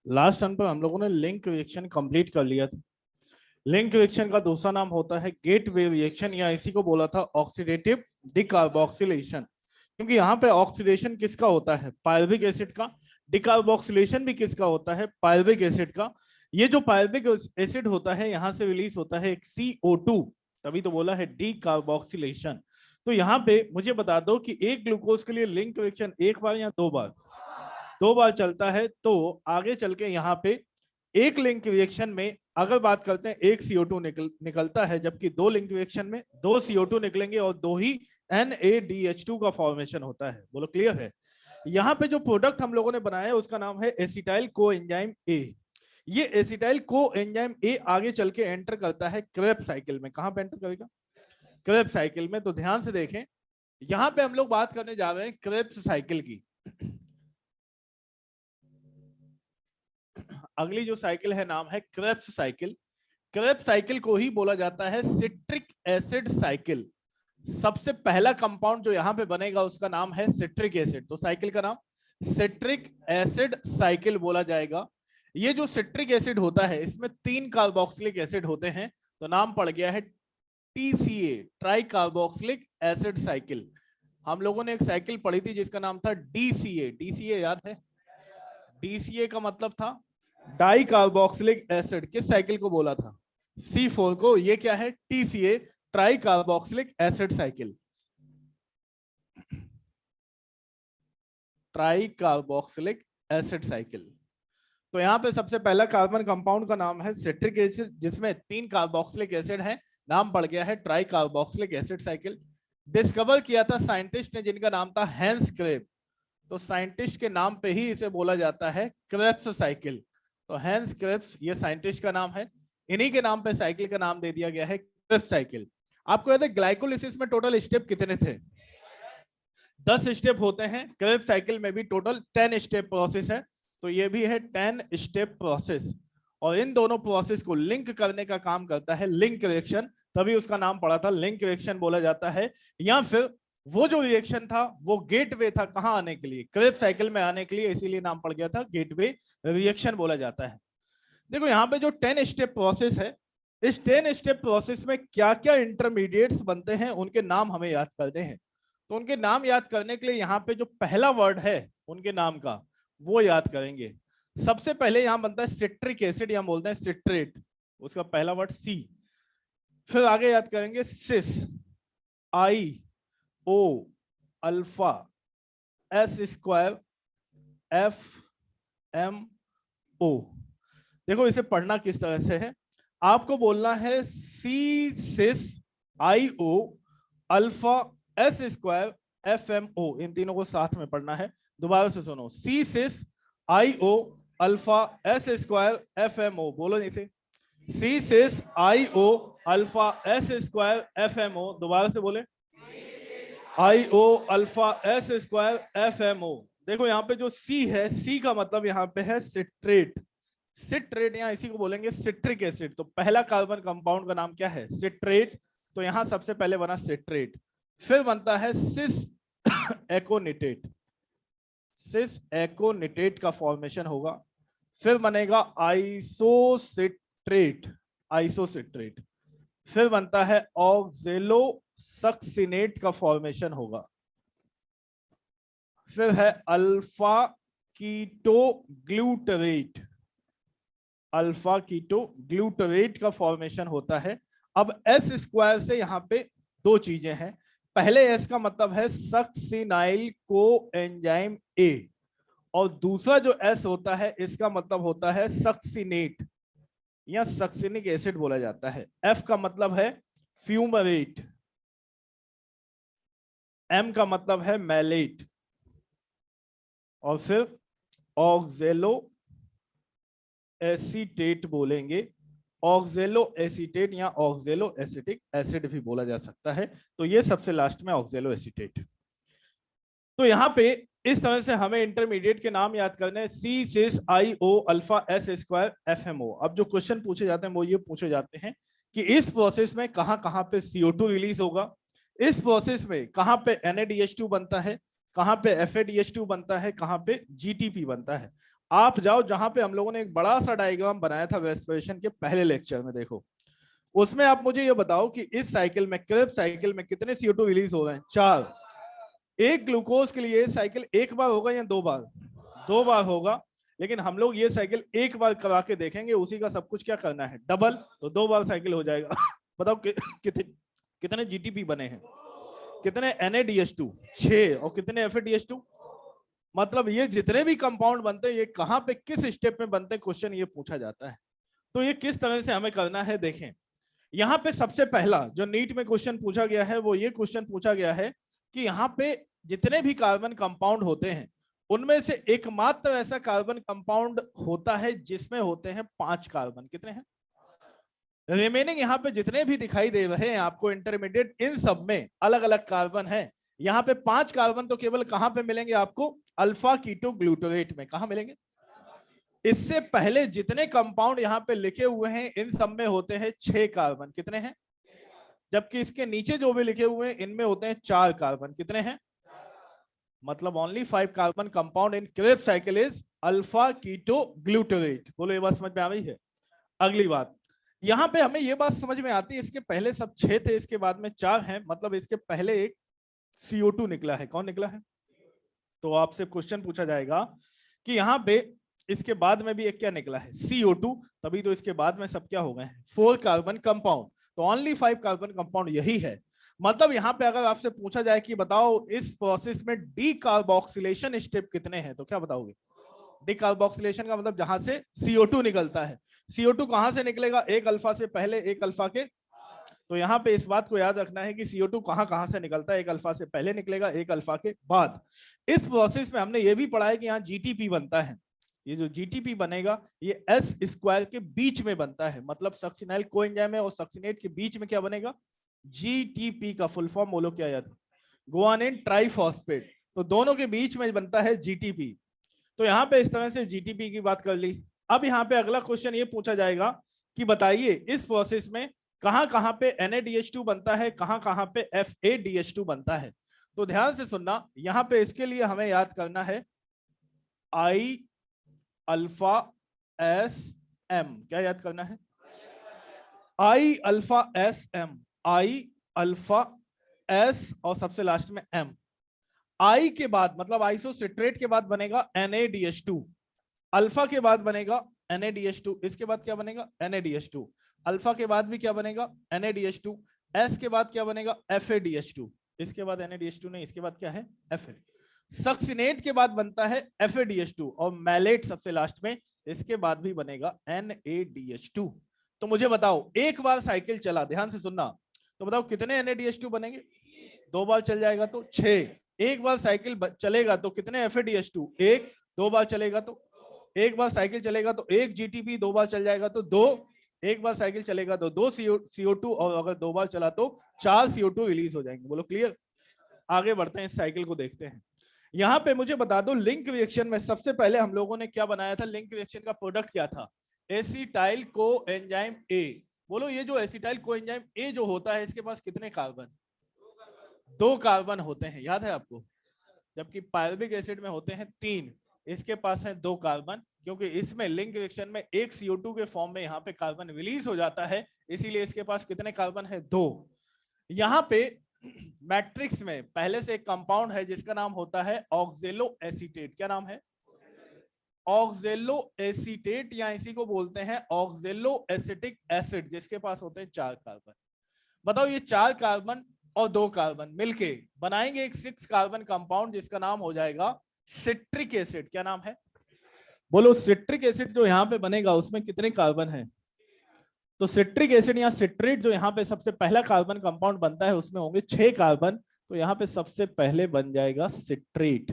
Last turn पर हम लोगों ने लिंक रिएक्शन कंप्लीट कर लिया था। लिंक रिएक्शन का दूसरा नाम होता है गेटवे रिएक्शन, या इसी को बोला था ऑक्सीडेटिव डिकार्बोक्सिलेशन, क्योंकि यहाँ पे ऑक्सीडेशन किसका होता है? पायरुविक एसिड का। डिकार्बोक्सिलेशन भी किसका होता है? पायरुविक एसिड का। ये जो पायरुविक एसिड होता है यहाँ से रिलीज होता है एक CO2, तभी तो बोला है डिकार्बोक्सिलेशन। तो यहाँ पे मुझे बता दो कि एक ग्लूकोज के लिए लिंक रिएक्शन एक बार या दो बार? दो बार चलता है। तो आगे चल के यहाँ पे एक लिंक रिएक्शन में अगर बात करते हैं एक CO2 निकलता है, जबकि दो लिंक रिएक्शन में दो CO2 निकलेंगे और दो ही NaDH2 का फॉर्मेशन होता है। बोलो क्लियर है? यहाँ पे जो प्रोडक्ट हम लोगों ने बनाया है उसका नाम है एसिटाइल कोएंजाइम ए। ये एसिटाइल कोएंजाइम ए आगे चल के एंटर करता है क्रेब्स साइकिल में। कहां पे एंटर करेगा? क्रेब्स साइकिल में। तो ध्यान से देखें, यहां पे हम लोग बात करने जा रहे हैं क्रेब्स साइकिल की। अगली जो साइकिल है नाम है क्रेब्स साइकिल। क्रेब्स साइकिल को ही बोला जाता है सिट्रिक एसिड साइकिल। सबसे पहला कंपाउंड जो यहां पे बनेगा उसका नाम है सिट्रिक एसिड। तो साइकिल का नाम सिट्रिक एसिड साइकिल बोला जाएगा। ये जो सिट्रिक एसिड होता है इसमें 3 कार्बोक्सिलिक एसिड होते हैं, तो नाम पड़ गया है TCA, try carboxylic acid cycle. हम लोगों ने एक साइकिल पढ़ी थी जिसका नाम था DCA। DCA याद है? DCA का मतलब था डाई कार्बोक्सिलिक एसिड। किस साइकिल को बोला था? C4 को। ये क्या है? TCA, try carboxylic acid cycle. Try carboxylic acid cycle. तो यहां पे सबसे पहला कार्बन कंपाउंड का नाम है सिट्रिक एसिड, जिसमें 3 कार्बोक्सिलिक एसिड है, नाम पड़ गया है try carboxylic acid cycle. Discover किया था साइंटिस्ट ने जिनका नाम था हैंस क्रेब। तो साइंटिस्ट के नाम पे ही इसे बोला जाता है क्रेब्स साइकिल। तो हैंस क्रेब्स ये साइंटिस्ट का नाम है, इन्हीं के नाम पे साइकिल का नाम दे दिया गया है क्रेब्स साइकिल। आपको याद है ग्लाइकोलिसिस में टोटल स्टेप कितने थे? 10 स्टेप होते हैं। क्रेब्स साइकिल में भी टोटल 10 स्टेप प्रोसेस है। तो ये भी है 10 स्टेप प्रोसेस, और इन दोनों प्रोसेस को लिंक करने का काम करता है लिंक रिएक्शन, तभी उसका नाम पड़ा था लिंक रिएक्शन बोला जाता है। या फिर वो जो रिएक्शन था वो गेटवे था, कहां आने के लिए? क्रेब्स साइकिल में आने के लिए, इसीलिए नाम पड़ गया था गेटवे रिएक्शन बोला जाता है। देखो यहाँ पे जो 10 स्टेप प्रोसेस है, इस 10 स्टेप प्रोसेस में क्या क्या इंटरमीडिएट्स बनते हैं उनके नाम हमें याद करने हैं। तो उनके नाम याद करने के लिए यहाँ पे जो पहला वर्ड है उनके नाम का वो याद करेंगे। सबसे पहले यहां बनता है सिट्रिक एसिड, यहां बोलते हैं सिट्रेट, उसका पहला वर्ड C। फिर आगे याद करेंगे सिस, IO अल्फा S² FMO। देखो इसे पढ़ना किस तरह से है, आपको बोलना है C6 IO alpha S² FMO, इन तीनों को साथ में पढ़ना है। दोबारा से सुनो, C6 IO alpha S² FMO। बोलो इसे, C6 IO alpha S² FMO। दोबारा से बोले, IO अल्फा S² FMO। देखो यहाँ पे जो C है, C का मतलब यहाँ पे है सिट्रेट। सिट्रेट यहाँ इसी को बोलेंगे सिट्रिक एसिड। तो पहला कार्बन कंपाउंड का नाम क्या है? सिट्रेट। तो यहाँ सबसे पहले बना सिट्रेट। फिर बनता है सिस एकोनिटेट, सिस एकोनिटेट का फॉर्मेशन होगा। फिर बनेगा आइसोसिट्रेट, आइसोसिट्रेट। फिर बनता है ऑक्जेलोसक्सिनेट का फॉर्मेशन होगा। फिर है alpha keto glutarate, alpha keto glutarate का फॉर्मेशन होता है। अब S² से यहां पे दो चीजें हैं। पहले S का मतलब है सक्सिनाइल कोएंजाइम A, और दूसरा जो S होता है इसका मतलब होता है सक्सिनेट या सक्सिनिक एसिड बोला जाता है। F का मतलब है फ्यूमरेट, M का मतलब है मैलेट, और फिर ऑक्जेलो एसीटेट बोलेंगे। ऑक्जेलो एसीटेट या ऑक्जेलो एसिटिक एसिड भी बोला जा सकता है। तो ये सबसे लास्ट में ऑक्जेलो एसीटेट। तो यहाँ पे इस तरह से हमें इंटरमीडिएट के नाम याद करने हैं, C cis I O alpha S square FMO। अब जो क्वेश्चन पूछे जाते हैं वो ये पूछे जाते हैं कि इस प्रोसेस में कहां कहां पे CO2 रिलीज होगा, इस प्रोसेस में कहां पे NADH2 बनता है, कहां पे FADH2 बनता है, कहां पे GTP बनता है। आप जाओ जहां पे हम लोगों ने एक बड़ा सा डायग्राम बनाया था रेस्पिरेशन के पहले लेक्चर में, देखो उसमें आप मुझे ये बताओ कि इस साइकिल में, क्रेब्स साइकिल में कितने CO2 रिलीज हो रहे हैं? 4। एक ग्लूकोज के लिए साइकिल एक बार होगा या 2 बार? 2 बार होगा। लेकिन हम लोग ये साइकिल एक बार करा के देखेंगे, उसी का सब कुछ क्या करना है, डबल, तो 2 बार साइकिल हो जाएगा। बताओ कितने जीटीपी बने हैं, कितने NADH2? 6। और कितने FADH2? मतलब ये जितने भी कंपाउंड बनते हैं ये कहां पे किस स्टेप में बनते हैं, क्वेश्चन ये पूछा जाता है। तो ये किस तरह से हमें करना है देखें। यहाँ पे सबसे पहला जो नीट में क्वेश्चन पूछा गया है वो ये क्वेश्चन पूछा गया है कि यहाँ पे जितने भी कार्बन कंपाउंड होते हैं उनमें से एकमात्र ऐसा कार्बन कंपाउंड होता है जिसमें होते हैं 5 कार्बन। कितने हैं? रिमेनिंग यहाँ पे जितने भी दिखाई दे रहे हैं आपको इंटरमीडिएट, इन सब में अलग अलग कार्बन है। यहाँ पे 5 कार्बन तो केवल कहां पे मिलेंगे आपको? अल्फा कीटो ग्लूटारेट में। कहां मिलेंगे? इससे पहले जितने कंपाउंड यहाँ पे लिखे हुए हैं इन सब में होते हैं 6 कार्बन। कितने हैं? जबकि इसके नीचे जो भी लिखे हुए हैं इनमें होते हैं 4 कार्बन। कितने हैं? मतलब only 5 carbon compound in Krebs cycle is alpha keto glutarate. बोलो ये बात समझ में आ रही है? अगली बात, यहाँ पे हमें ये बात समझ में आती है, इसके पहले सब 6 थे, इसके बाद में 4 हैं, मतलब इसके पहले एक CO2 निकला है। कौन निकला है? तो आपसे क्वेश्चन पूछा जाएगा कि यहाँ पे इसके बाद में भी एक क्या निकला है? CO2। तभी तो इसके बाद में सब क्या हो गए? 4 कार्बन कंपाउंड। तो ओनली 5 कार्बन कंपाउंड यही है। मतलब यहाँ पे अगर आपसे पूछा जाए कि बताओ इस प्रोसेस में डीकार्बोक्सिलेशन स्टेप कितने हैं, तो क्या बताओगे? डीकार्बोक्सिलेशन का मतलब जहां से CO2 निकलता है। CO2 कहां से निकलेगा? एक अल्फा से पहले, एक अल्फा के। तो यहाँ पे इस बात को याद रखना है कि CO2 कहां कहां से निकलता है, एक अल्फा से पहले निकलेगा, एक अल्फा के बाद। इस प्रोसेस में हमने ये भी पढ़ा है कि यहाँ GTP बनता है। ये जो GTP बनेगा ये S स्क्वायर के बीच में बनता है, मतलब सक्सिनाइल कोएंजाइम है और सक्सिनेट के बीच में क्या बनेगा? GTP का फुल फॉर्म बोलो क्या याद? Guanine triphosphate. तो दोनों के बीच में बनता है GTP। तो यहाँ पे इस तरह से GTP की बात कर ली। अब यहाँ पे अगला क्वेश्चन ये पूछा जाएगा कि बताइए इस प्रोसेस में कहां कहां पे NADH2 बनता है, कहां कहां पे FADH2 बनता है। तो ध्यान से सुनना, यहाँ पे इसके लिए हमें याद करना है I अल्फा S M। क्या याद करना है? I alpha S M। I alpha S और सबसे लास्ट में M। I के बाद मतलब आइसोसिट्रेट के बाद बनेगा NADH2। अल्फा के बाद बनेगा NADH2। इसके बाद क्या बनेगा? NADH2। अल्फा के बाद भी क्या बनेगा? NADH2। S के बाद क्या बनेगा? FADH2। इसके बाद NADH2 नहीं, इसके बाद क्या है? FAD। सक्सिनेट के बाद बनता है FADH2 और मैलेट सबसे लास्ट में, इसके बाद भी बनेगा NADH2। तो मुझे बताओ एक बार साइकिल चला, ध्यान से सुनना, तो बताओ कितने NADH2 बनेंगे? 2 बार चल जाएगा तो 6। एक बार साइकिल चलेगा तो कितने FADH2? 1। 2 बार चलेगा तो, एक बार साइकिल चलेगा तो 1 GTP, 2 बार चल जाएगा तो 2। एक बार साइकिल चलेगा तो 2 CO2 और अगर 2 बार चला तो 4 CO2 रिलीज हो जाएंगे। बोलो क्लियर? आगे बढ़ते हैं, इस साइकिल को देखते हैं। यहाँ पे मुझे बता दो लिंक रिएक्शन में सबसे पहले हम लोगों ने क्या बनाया था? लिंक रिएक्शन का प्रोडक्ट क्या था? Acetyl coenzyme A। बोलो ये जो एसिटाइल कोएंजाइम A जो होता है इसके पास कितने कार्बन? 2 कार्बन होते हैं, याद है आपको? जबकि पायरुविक एसिड में होते हैं 3। इसके पास है 2 कार्बन, क्योंकि इसमें लिंक रिएक्शन में एक CO2 के फॉर्म में यहाँ पे कार्बन रिलीज हो जाता है, इसीलिए इसके पास कितने कार्बन है? 2। यहाँ पे मैट्रिक्स में पहले से एक कंपाउंड है जिसका नाम होता है ऑक्जेलो एसीटेट। क्या नाम है? ऑक्जेलो एसीटेट, या इसी को बोलते हैं ऑक्जेलो एसिटिक एसिड, जिसके पास होते हैं 4 कार्बन। बताओ ये 4 कार्बन और 2 कार्बन मिलके बनाएंगे एक 6 कार्बन कंपाउंड जिसका नाम हो जाएगा सिट्रिक एसिड, क्या नाम है बोलो? सिट्रिक एसिड जो यहाँ पे बनेगा उसमें कितने कार्बन है? तो सिट्रिक एसिड या सिट्रेट जो यहाँ पे सबसे पहला कार्बन कंपाउंड बनता है उसमें होंगे 6 कार्बन। तो यहाँ पे सबसे पहले बन जाएगा सिट्रेट,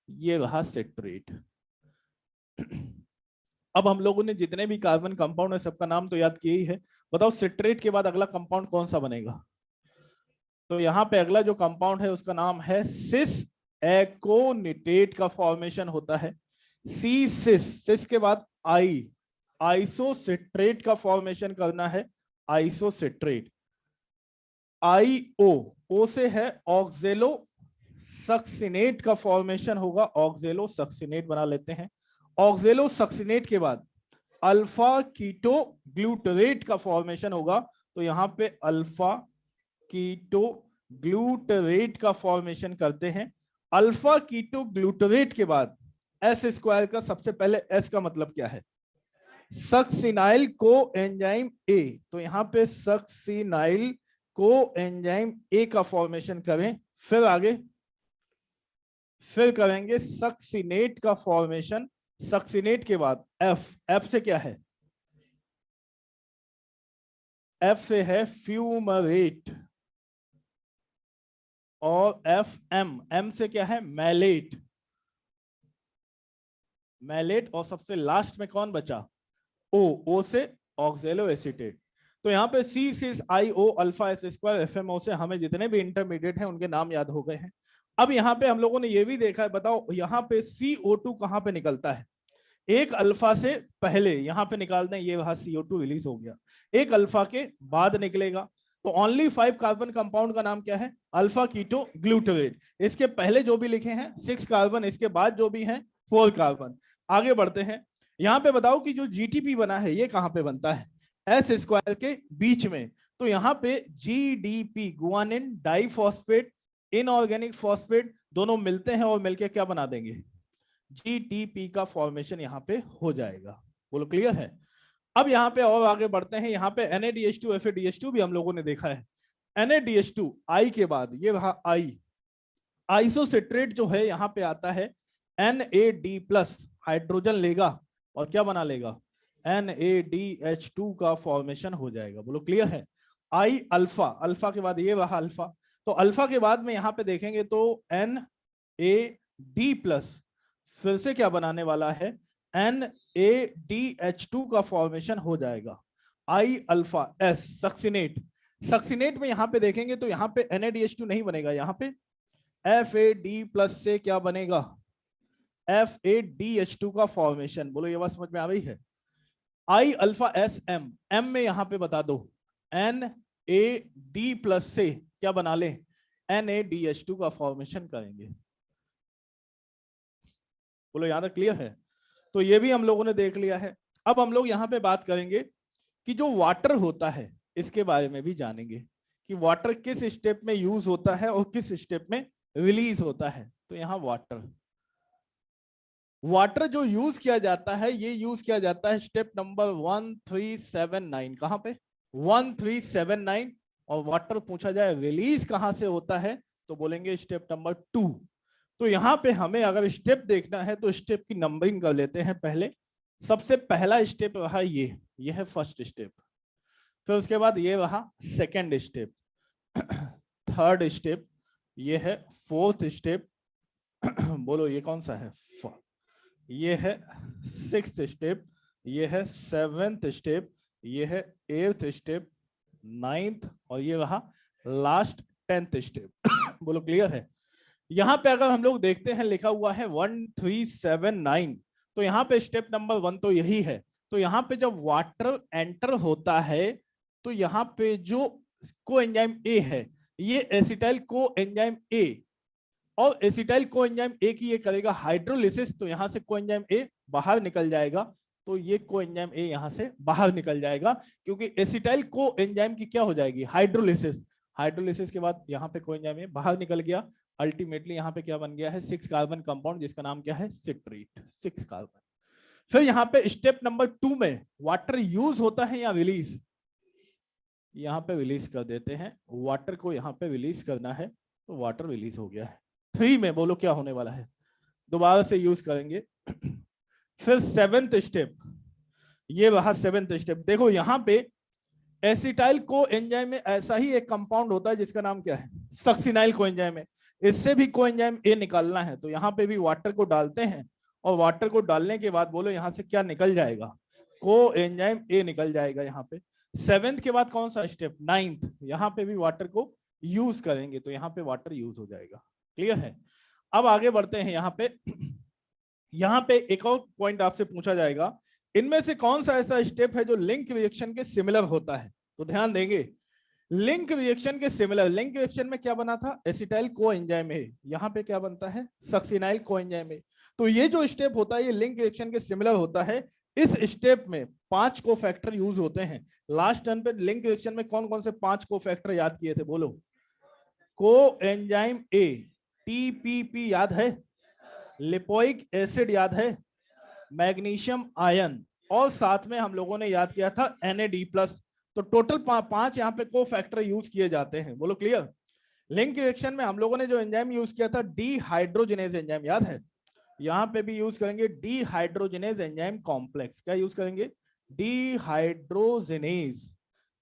ये रहा सिट्रेट। अब हम लोगों ने जितने भी कार्बन कंपाउंड है सबका नाम तो याद किया ही है। बताओ सिट्रेट के बाद अगला कंपाउंड कौन सा बनेगा? तो यहाँ पे अगला जो कंपाउंड है उसका नाम है सिस एकोनिटेट का फॉर्मेशन होता है। सी सिस, सिस के बाद आई, आइसोसिट्रेट का फॉर्मेशन करना है, आइसोसिट्रेट। आई ओ से है ऑक्जेलो सक्सिनेट का फॉर्मेशन होगा, ऑक्जेलो सक्सिनेट बना लेते हैं। ऑक्जेलो सक्सिनेट के बाद अल्फा कीटो ग्लूटरेट का फॉर्मेशन होगा। तो यहां पे अल्फा कीटो ग्लूटरेट का फॉर्मेशन करते हैं। अल्फा कीटो ग्लूटरेट के बाद एस स्क्वायर का सबसे पहले एस का मतलब क्या है? सक्सिनाइल को एंजाइम ए। तो यहां पे सक्सिनाइल को एंजाइम ए का फॉर्मेशन करें, फिर आगे फिर करेंगे सक्सिनेट का फॉर्मेशन। सक्सिनेट के बाद एफ, एफ से क्या है? एफ से है फ्यूमरेट। और एफ एम, एम से क्या है? Malate, malate. और सबसे लास्ट में कौन बचा? ओ से ऑक्जेलो एसीटेट। तो यहाँ पे C cis I O alpha S square F M O से हमें जितने भी इंटरमीडिएट हैं उनके नाम याद हो गए हैं। अब यहाँ पे हम लोगों ने ये भी देखा है, बताओ यहाँ पे CO2 कहाँ पे निकलता है? एक अल्फा से पहले यहाँ पे निकाल दें, ये वहां CO2 रिलीज हो गया। एक अल्फा के बाद निकलेगा। तो ओनली 5 कार्बन कंपाउंड का नाम क्या है? Alpha keto glutarate. इसके पहले जो भी लिखे हैं 6 कार्बन, इसके बाद जो भी हैं 4 कार्बन। आगे बढ़ते हैं। यहाँ पे बताओ कि जो GTP बना है ये कहाँ पे बनता है? एस स्क्वायर के बीच में। तो यहाँ पे GDP guanine diphosphate inorganic phosphate दोनों मिलते हैं और मिलके क्या बना देंगे? GTP का फॉर्मेशन यहाँ पे हो जाएगा। बोलो क्लियर है? अब यहाँ पे और आगे बढ़ते हैं। यहाँ पे NaDH2 FADH2 भी हम लोगों ने देखा है। NaDH2 आई के बाद ये रहा आई, आइसोसिट्रेट जो है यहाँ पे आता है NAD+, हाइड्रोजन लेगा और क्या बना लेगा? NaDH2 का फॉर्मेशन हो जाएगा। बोलो क्लियर है? आई अल्फा, अल्फा के बाद ये रहा अल्फा। तो अल्फा के बाद में यहाँ पे देखेंगे तो NAD+, फिर से क्या बनाने वाला है? NADH2 का फॉर्मेशन हो जाएगा। आई अल्फा एस सक्सिनेट, सक्सिनेट में यहाँ पे देखेंगे तो यहाँ पे NADH2 नहीं बनेगा, यहाँ पे FAD+ से क्या बनेगा? FADH2 का फॉर्मेशन। बोलो ये बात समझ में आ रही है? I alpha S M, M में यहां पे बता दो NAD+ से क्या बना ले? NADH2 का फॉर्मेशन करेंगे। बोलो यहां तक क्लियर है? तो ये भी हम लोगों ने देख लिया है। अब हम लोग यहाँ पे बात करेंगे कि जो वाटर होता है इसके बारे में भी जानेंगे कि वाटर किस स्टेप में यूज होता है और किस स्टेप में रिलीज होता है। तो यहाँ वाटर जो यूज किया जाता है ये यूज किया जाता है स्टेप नंबर 1379। कहां पे? 1379। और वाटर पूछा जाए रिलीज कहां से होता है तो बोलेंगे स्टेप नंबर 2। तो यहां पे हमें अगर स्टेप देखना है तो स्टेप की नंबरिंग कर लेते हैं। पहले सबसे पहला स्टेप रहा ये है फर्स्ट स्टेप। फिर उसके बाद ये रहा सेकेंड स्टेप, थर्ड स्टेप, ये है फोर्थ स्टेप। बोलो ये कौन सा है? ये है सिक्स्थ स्टेप, ये है सेवेंथ स्टेप, ये है एट्थ स्टेप, नाइन्थ, और ये रहा लास्ट 10th स्टेप। बोलो क्लियर है? यहां पे अगर हम लोग देखते हैं लिखा हुआ है 1379, तो यहाँ पे स्टेप नंबर 1 तो यही है। तो यहाँ पे जब वाटर एंटर होता है तो यहाँ पे जो कोएंजाइम ए है ये एसिटाइल कोएंजाइम ए, और एसिटाइल कोएंजाइम ए की ये करेगा हाइड्रोलिसिस। तो यहां से कोएंजाइम ए बाहर निकल जाएगा। तो ये कोएंजाइम ए यहां से बाहर निकल जाएगा क्योंकि एसिटाइल कोएंजाइम की क्या हो जाएगी? हाइड्रोलिसिस। हाइड्रोलिसिस के बाद यहाँ पे कोएंजाइम ए बाहर निकल गया। अल्टीमेटली यहाँ पे क्या बन गया है? 6 कार्बन कंपाउंड जिसका नाम क्या है? Citrate, 6 carbon. फिर यहाँ पे स्टेप नंबर 2 में वाटर यूज होता है या रिलीज? यहाँ पे रिलीज कर देते हैं। वाटर को यहाँ पे रिलीज करना है तो वाटर रिलीज हो गया है। 3 में बोलो क्या होने वाला है? दोबारा से यूज करेंगे। फिर सेवेंथ स्टेप, ये रहा सेवेंथ स्टेप। देखो यहाँ पे एसिटाइल को एंजाइम में ऐसा ही एक कंपाउंड होता है जिसका नाम क्या है, सक्सिनाइल को एंजाइम है। इससे भी को एंजाइम ए निकालना है, तो यहाँ पे भी वाटर को डालते हैं और वाटर को डालने के बाद बोलो यहाँ से क्या निकल जाएगा, को एंजाइम ए निकल जाएगा यहाँ पे। सेवेंथ के बाद कौन सा स्टेप, नाइन्थ, यहाँ पे भी वाटर को यूज करेंगे, तो यहाँ पे वाटर यूज हो जाएगा। क्लियर है। अब आगे बढ़ते हैं। यहाँ पे एक और पॉइंट आपसे पूछा जाएगा, इनमें से कौन सा ऐसा स्टेप है जो लिंक रिएक्शन के सिमिलर होता है। तो ध्यान देंगे, लिंक रिएक्शन के सिमिलर, लिंक रिएक्शन में क्या बना था, एसिटाइल को एंजाइम ए, यहाँ पे क्या बनता है, सक्सिनाइल को एंजाइम ए। तो ये जो स्टेप होता है ये लिंक रिएक्शन के सिमिलर होता है। इस स्टेप में 5 को फैक्टर यूज होते हैं। लास्ट टर्न पे लिंक रिएक्शन में कौन कौन से 5 को फैक्टर याद किए थे, बोलो। को एंजाइम ए, टीपीपी याद है, लिपोइक एसिड याद है, मैग्नीशियम आयन, और साथ में हम लोगों ने याद किया था NAD+। तो टोटल 5 यहाँ पे को फैक्टर यूज किए जाते हैं, बोलो क्लियर। लिंक रिएक्शन में हम लोगों ने जो एंजाइम यूज किया था डीहाइड्रोजिनेज एंजाइम, याद है। यहाँ पे भी यूज करेंगे डीहाइड्रोजिनेज एंजाइम कॉम्प्लेक्स। क्या यूज करेंगे, डीहाइड्रोजिनेज।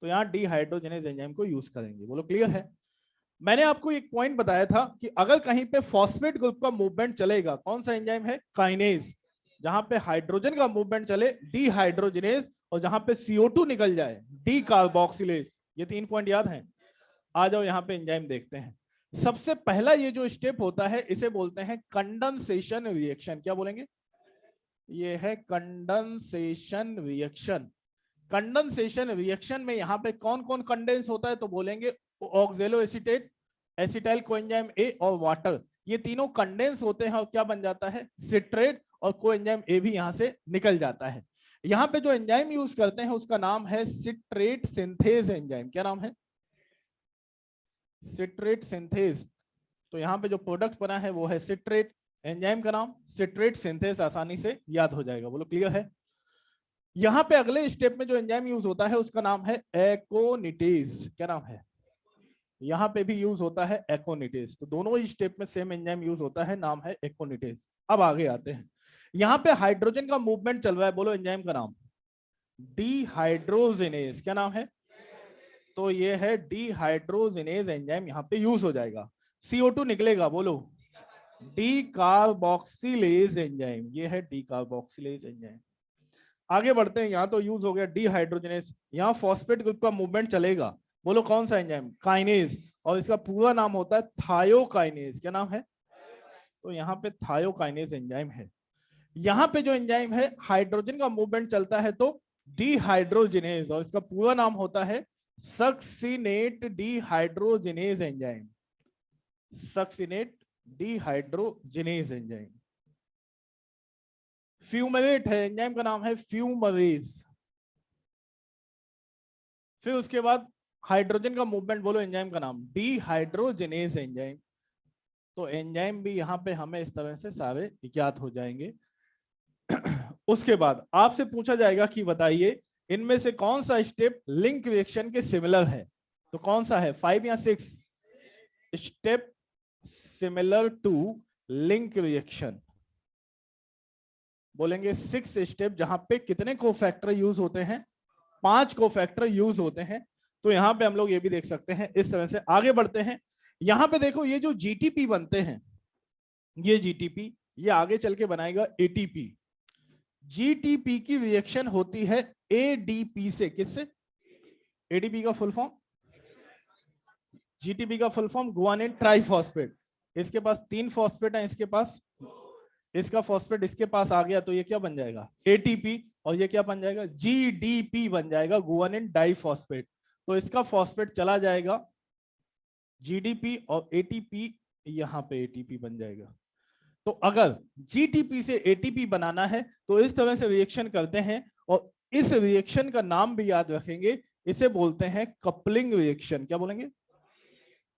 तो यहाँ डीहाइड्रोजिनेज एंजाइम को यूज करेंगे, बोलो क्लियर है। मैंने आपको एक पॉइंट बताया था कि अगर कहीं पे फॉस्फेट ग्रुप का मूवमेंट चलेगा, कौन सा एंजाइम है, काइनेज। जहां पे हाइड्रोजन का मूवमेंट चले, डीहाइड्रोजिनेज, और जहां पे CO2 निकल जाए, डी कार्बोक्सिलेज। ये 3 पॉइंट याद हैं। आ जाओ यहाँ पे एंजाइम देखते हैं। सबसे पहला ये जो स्टेप होता है इसे बोलते हैं कंडेंसेशन रिएक्शन। क्या बोलेंगे, ये है कंडेंसेशन रिएक्शन। कंडेंसेशन रिएक्शन में यहाँ पे कौन कौन कंडेंस होता है, तो बोलेंगे ऑक्जेलो एसीटेट, एसिटाइल कोएंजाइम ए और वाटर। ये तीनों कंडेंस होते हैं और क्या बन जाता है, सिट्रेट, और कोएंजाइम ए भी यहां से निकल जाता है। यहाँ पे जो एंजाइम यूज करते हैं उसका नाम है सिट्रेट सिंथेज एंजाइम। क्या नाम है, सिट्रेट सिंथेज। तो यहाँ पे जो प्रोडक्ट बना है वो है सिट्रेट, एंजाइम का नाम सिट्रेट सिंथेज, आसानी से याद हो जाएगा, बोलो क्लियर है। यहाँ पे अगले स्टेप में जो एंजाइम यूज होता है उसका नाम है एकोनिटेज। क्या नाम है, यहाँ पे भी यूज होता है एकोनिटेज। तो दोनों ही स्टेप में सेम एंजाइम यूज होता है, नाम है एकोनिटेज। अब आगे आते हैं। यहाँ पे हाइड्रोजन का मूवमेंट चल रहा है, बोलो एंजाइम का नाम, डीहाइड्रोजिनेज। क्या नाम है, तो ये है डीहाइड्रोजिनेज एंजाइम, यहाँ पे यूज हो जाएगा। CO2 निकलेगा, बोलो डी कार्बोक्सिलेज एंजाइम। ये है डी कार्बोक्सिलेज एंजाइम। आगे बढ़ते हैं। यहाँ तो यूज हो गया डीहाइड्रोजिनेज, यहाँ फॉस्फेट ग्रुप का मूवमेंट चलेगा, बोलो कौन सा एंजाइम, काइनेज, और इसका पूरा नाम होता है थायोकाइनेज। क्या नाम है, तो यहाँ पे थायोकाइनेज एंजाइम है। यहाँ पे जो एंजाइम है हाइड्रोजन का मूवमेंट चलता है तो डीहाइड्रोजिनेज, और इसका पूरा नाम होता है succinate dehydrogenase enzyme, succinate dehydrogenase enzyme. Fumarate है, एंजाइम का नाम है फ्यूमरेज। फिर उसके बाद हाइड्रोजन का मूवमेंट, बोलो एंजाइम का नाम, डीहाइड्रोजिनेज एंजाइम। तो एंजाइम भी यहाँ पे हमें इस तरह से सारे ज्ञात हो जाएंगे। उसके बाद आपसे पूछा जाएगा कि बताइए इनमें से कौन सा स्टेप लिंक रिएक्शन के सिमिलर है, तो कौन सा है, 5 या 6 step similar to link reaction. बोलेंगे 6 स्टेप जहां पे कितने कोफैक्टर यूज होते हैं, 5 कोफैक्टर यूज होते हैं। तो यहां पे हम लोग ये भी देख सकते हैं। इस तरह से आगे बढ़ते हैं। यहां पे देखो ये जो GTP बनते हैं, ये GTP ये आगे चल के बनाएगा ATP। GTP की रिएक्शन होती है ADP से, किससे, ADP का फुल फॉर्म, GTP का फुल फॉर्म गुआनिन ट्राइफॉस्फेट। इसके पास 3 फॉस्फेट है, इसके पास, इसका फॉस्फेट इसके पास आ गया, तो ये क्या बन जाएगा, ATP, और ये क्या बन जाएगा, GDP बन जाएगा, गुआनिन डाइफॉस्फेट। तो इसका फॉस्फेट चला जाएगा GDP और ATP, यहां पे ATP बन जाएगा। तो अगर GTP से ATP बनाना है तो इस तरह से रिएक्शन करते हैं, और इस रिएक्शन का नाम भी याद रखेंगे, इसे बोलते हैं कपलिंग रिएक्शन। क्या बोलेंगे,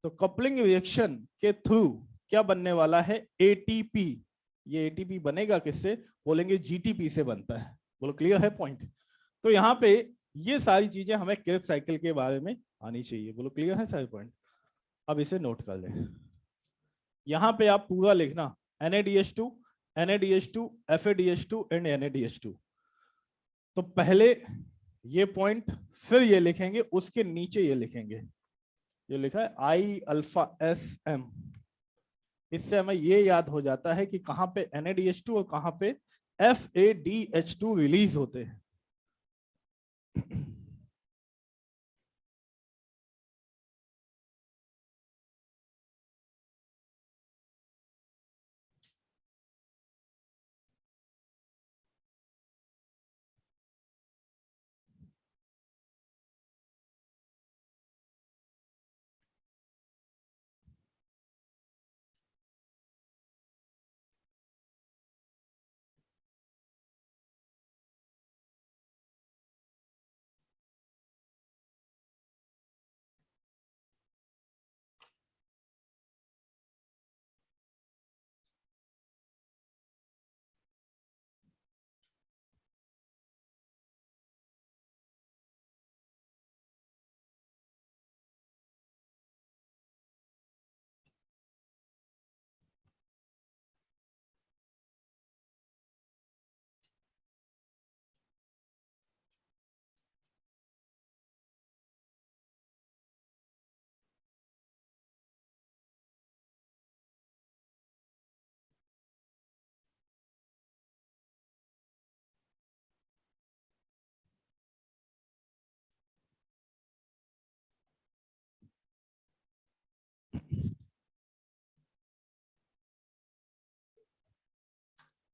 तो कपलिंग रिएक्शन के थ्रू क्या बनने वाला है, ATP। ये ATP बनेगा किससे, बोलेंगे GTP से बनता है, बोलो क्लियर है पॉइंट। तो यहाँ पे ये सारी चीजें हमें क्रेब्स साइकिल के बारे में आनी चाहिए, बोलो क्लियर है सारे पॉइंट। अब इसे नोट कर लें, यहाँ पे आप पूरा लिखना, NADH2 NaDH2, FADH2 and NaDH2। तो पहले ये पॉइंट, फिर ये लिखेंगे, उसके नीचे ये लिखेंगे, ये लिखा है I∝SM। इससे हमें ये याद हो जाता है कि कहां पे NaDH2 और कहां पे FADH2 रिलीज होते हैं।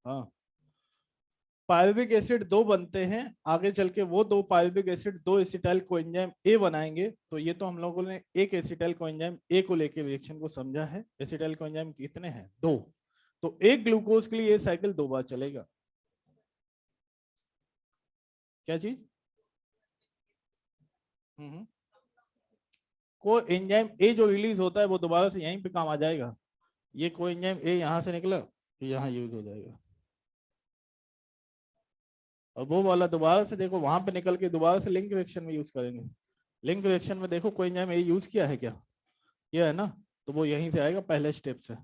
हाँ, पायरुविक एसिड दो बनते हैं, आगे चल के वो दो पायरुविक एसिड दो एसिटाइल कोएंजाइम ए बनाएंगे। तो ये तो हम लोगों ने एक एसिटाइल कोएंजाइम ए को लेके रिएक्शन को समझा है। एसिटाइल कोएंजाइम कितने हैं? दो। तो एक ग्लूकोज के लिए ये साइकिल दो बार चलेगा। क्या चीज? को एंजाइम ए जो रिलीज होता है वो दोबारा से यहीं पे काम आ जाएगा। ये को एंजाइम ए यहां से निकला तो यहाँ यूज हो जाएगा, और वो वाला दोबारा से देखो वहां पे निकल के दोबारा से लिंक रिएक्शन में यूज करेंगे। लिंक रिएक्शन में देखो कोई एंजाइम ए यूज किया है क्या? किया है ना, तो वो यहीं से आएगा पहले स्टेप से।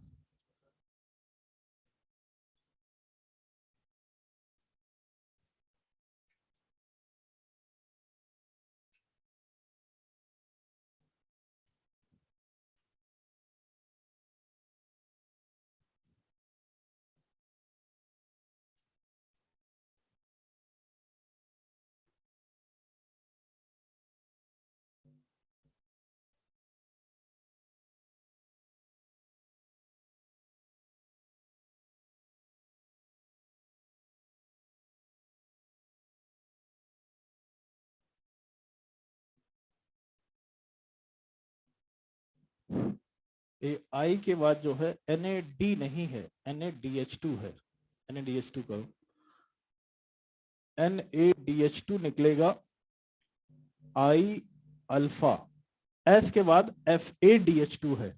ए आई के बाद जो है NAD नहीं है, NADH2 है। NADH2 करो, NADH2 निकलेगा I अल्फा। S के बाद FADH2 है।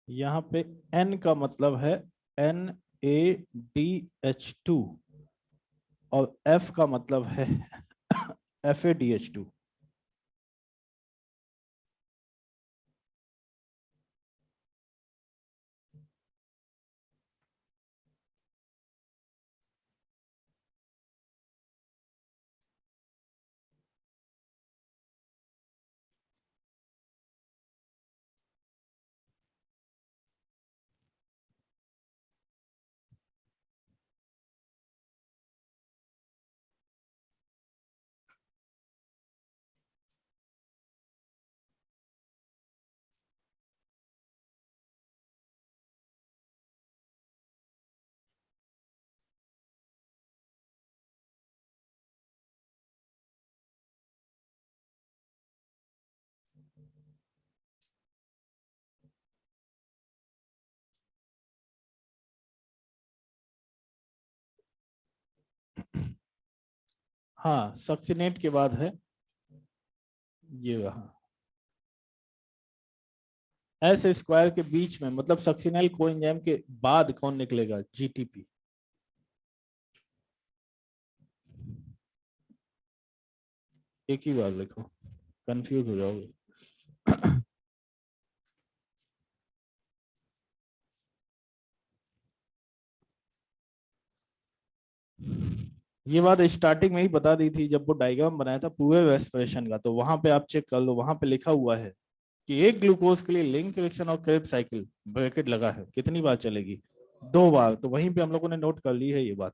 यहाँ पे N का मतलब है NADH2 और F का मतलब है FADH2। हाँ, सक्सिनेट के बाद है ये वहाँ एस स्क्वायर के बीच में, मतलब सक्सिनेल कोएंजाइम के बाद कौन निकलेगा? जीटीपी। एक ही बार लिखो, कंफ्यूज हो जाओगे। ये बात स्टार्टिंग में ही बता दी थी जब वो डायग्राम बनाया था पूरे रेस्पिरेशन का, तो वहां पे आप चेक कर लो, वहां पे लिखा हुआ है कि एक ग्लूकोज के लिए लिंक रिएक्शन और क्रेब साइकिल ब्रैकेट लगा है, कितनी बार चलेगी? 2 बार। तो वहीं पे हम लोगों ने नोट कर ली है ये बात।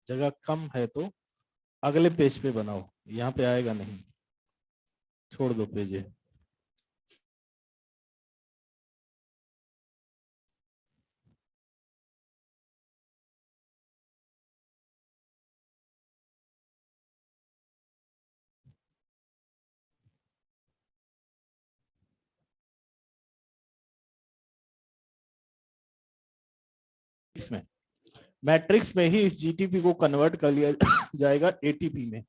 जगह कम है तो अगले पेज पे बनाओ, यहाँ पे आएगा नहीं, छोड़ दो पेज ये। इसमें मैट्रिक्स में ही इस जीटीपी को कन्वर्ट कर लिया जाएगा एटीपी में।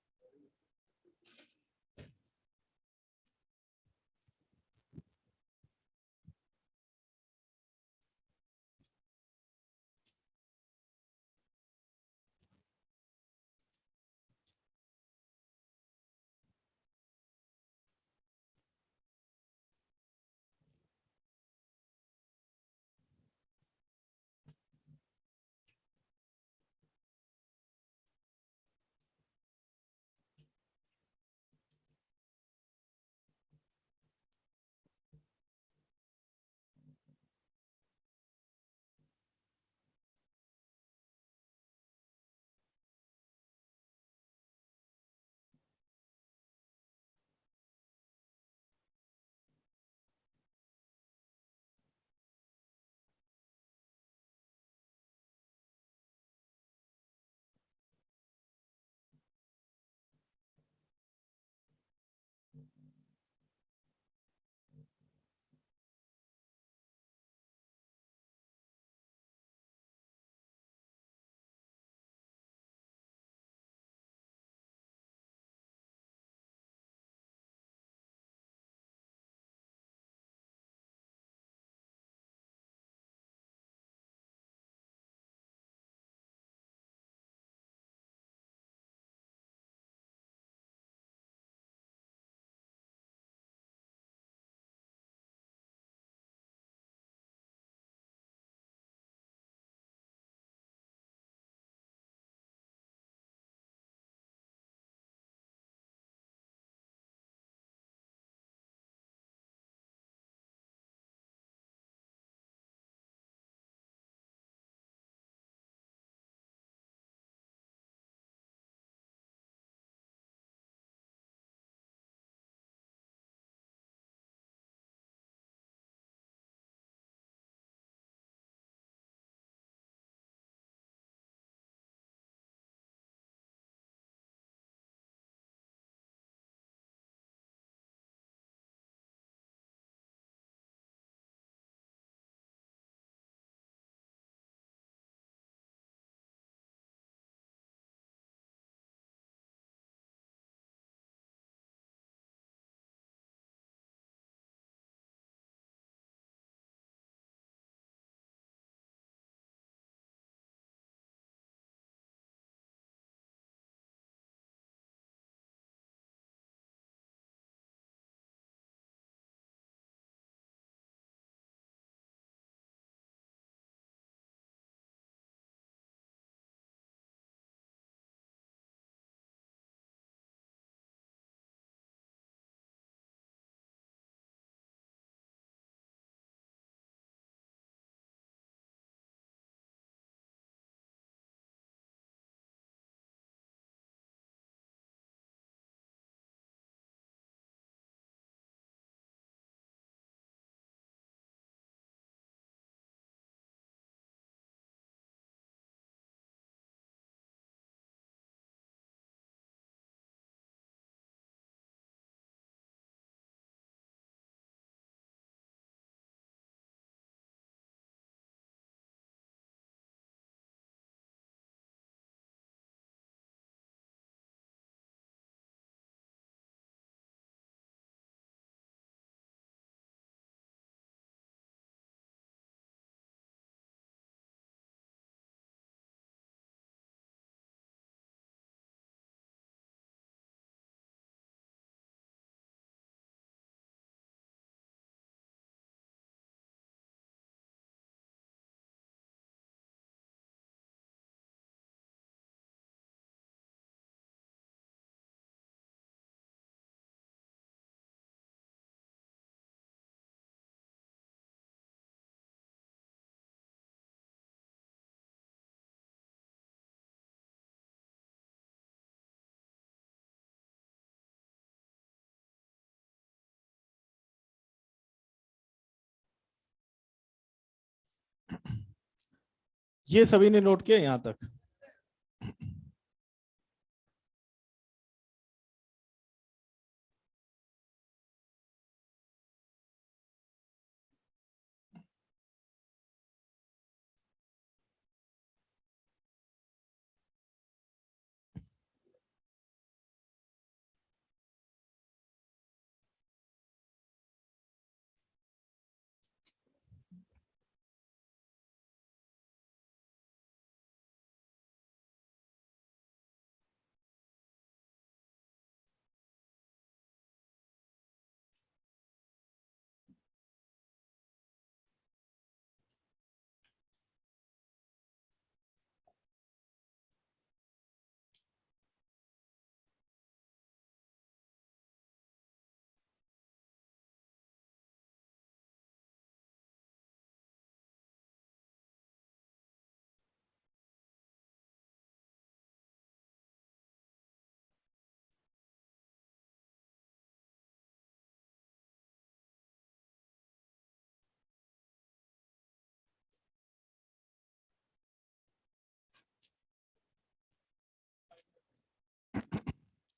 ये सभी ने नोट किया यहां तक?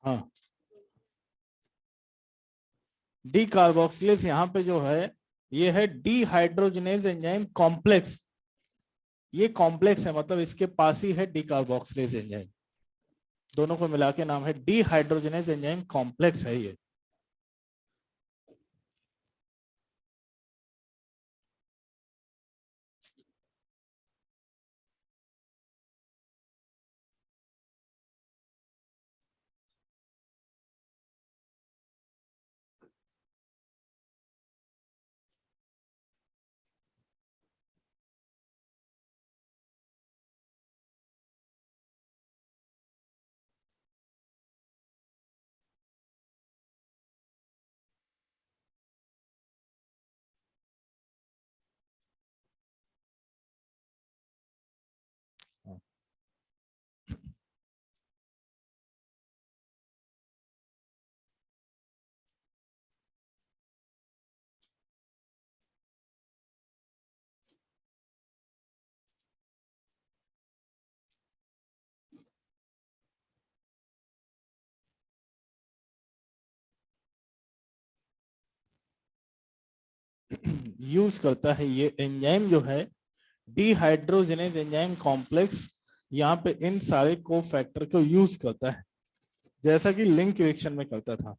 हाँ, डी कार्बोक्सिलेज यहाँ पे जो है ये है डी हाइड्रोजनेज एंजाइम कॉम्प्लेक्स। ये कॉम्प्लेक्स है, मतलब इसके पास ही है डी कार्बोक्सिलेज एंजाइम। दोनों को मिला के नाम है डी हाइड्रोजनेज एंजाइम कॉम्प्लेक्स है ये। यूज करता है ये एंजाइम जो है डिहाइड्रोजनेज एंजाइम कॉम्प्लेक्स, यहाँ पे इन सारे को फैक्टर को यूज करता है, जैसा कि लिंक रिएक्शन में करता था।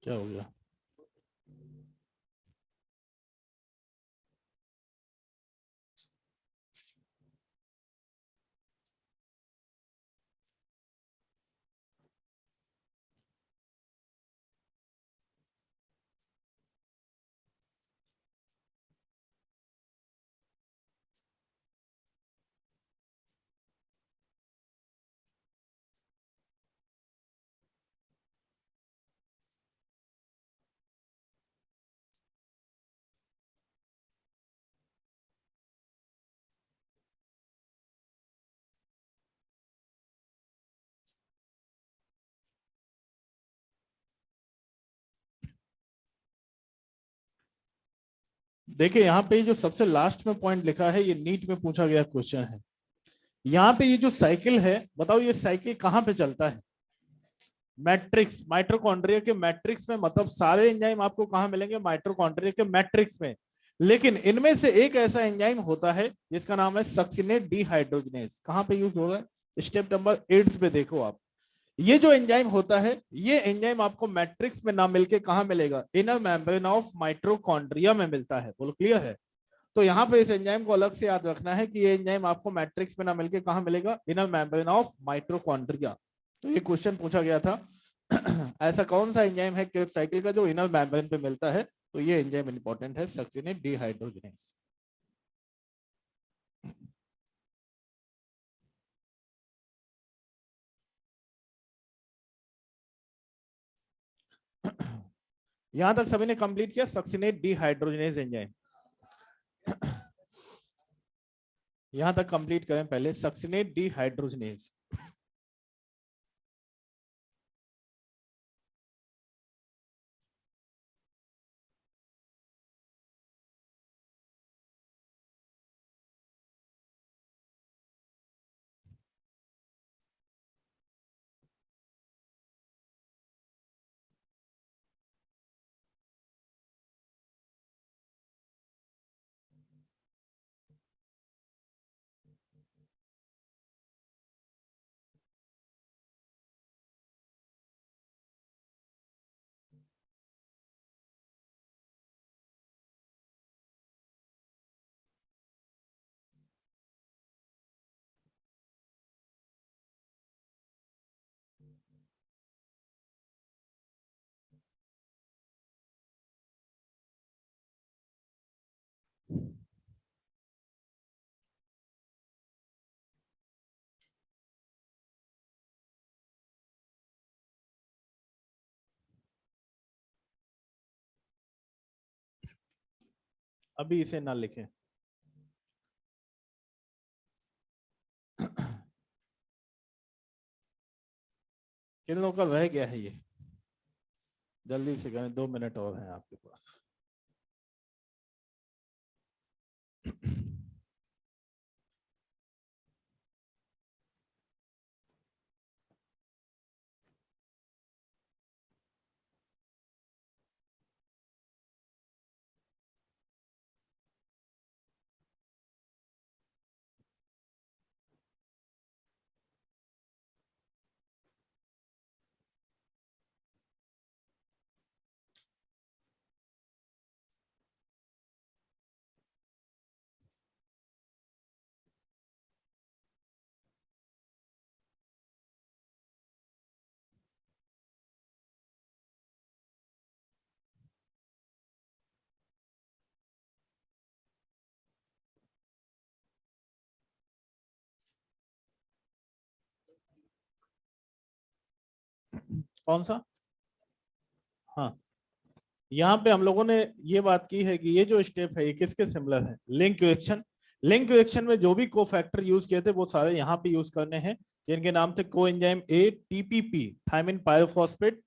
क्या हो गया? देखिए यहाँ पे जो सबसे लास्ट में पॉइंट लिखा है ये नीट में पूछा गया क्वेश्चन है। यहाँ पे ये जो साइकिल है बताओ ये साइकिल कहाँ पे चलता है? मैट्रिक्स, माइटोकॉन्ड्रिया के मैट्रिक्स में, मतलब सारे एंजाइम आपको कहाँ मिलेंगे? माइटोकॉन्ड्रिया के मैट्रिक्स में। लेकिन इनमें से एक ऐसा एंजाइम होता है जिसका नाम है सक्सिनेट डिहाइड्रोजनेज। कहाँ पे यूज हो रहा है? स्टेप नंबर 8 पे देखो आप। ये जो एंजाइम होता है ये एंजाइम आपको मैट्रिक्स में ना मिलके कहाँ मिलेगा? इनर मेम्ब्रेन ऑफ माइटोकॉन्ड्रिया में मिलता है। बोलो क्लियर है? तो यहाँ पे इस एंजाइम को अलग से याद रखना है कि ये एंजाइम आपको मैट्रिक्स में ना मिलके कहाँ मिलेगा? Inner membrane of mitochondria. तो ये क्वेश्चन पूछा गया था ऐसा कौन सा एंजाइम है क्रेब्स साइकिल का जो इनर मेम्ब्रेन पे मिलता है? तो ये एंजाइम इंपॉर्टेंट है, सक्सिनेट डिहाइड्रोजनेज। यहां तक सभी ने कंप्लीट किया सक्सिनेट डिहाइड्रोजनेज एंजाइम? यहां तक कंप्लीट करें पहले सक्सिनेट डिहाइड्रोजनेज। अभी इसे ना लिखें। किन लोगों का रह गया है ये? जल्दी से करें, 2 मिनट और हैं आपके पास। कौन सा? हाँ, यहाँ पे हम लोगों ने ये बात की है कि ये जो स्टेप है ये किसके सिमिलर है? Link reaction. लिंक रिएक्शन में जो भी कोफैक्टर यूज किए थे वो सारे यहाँ पे यूज करने हैं, जिनके नाम थे coenzyme A, TPP thiamine pyrophosphate,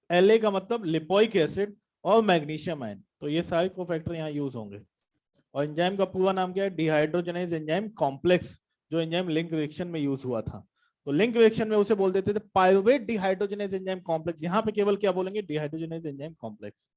LA का मतलब लिपोइक एसिड, और मैग्नीशियम आयन। तो ये सारे कोफैक्टर यहाँ यूज होंगे। और एंजाइम का पूरा नाम क्या है? डिहाइड्रोजनेज एंजाइम कॉम्प्लेक्स, जो एंजाइम लिंक रिएक्शन में यूज हुआ था। तो लिंक रिएक्शन में उसे बोल देते थे पायरुवेट डिहाइड्रोजनेज एंजाइम कॉम्प्लेक्स। यहाँ पे केवल क्या बोलेंगे? Dehydrogenase enzyme complex.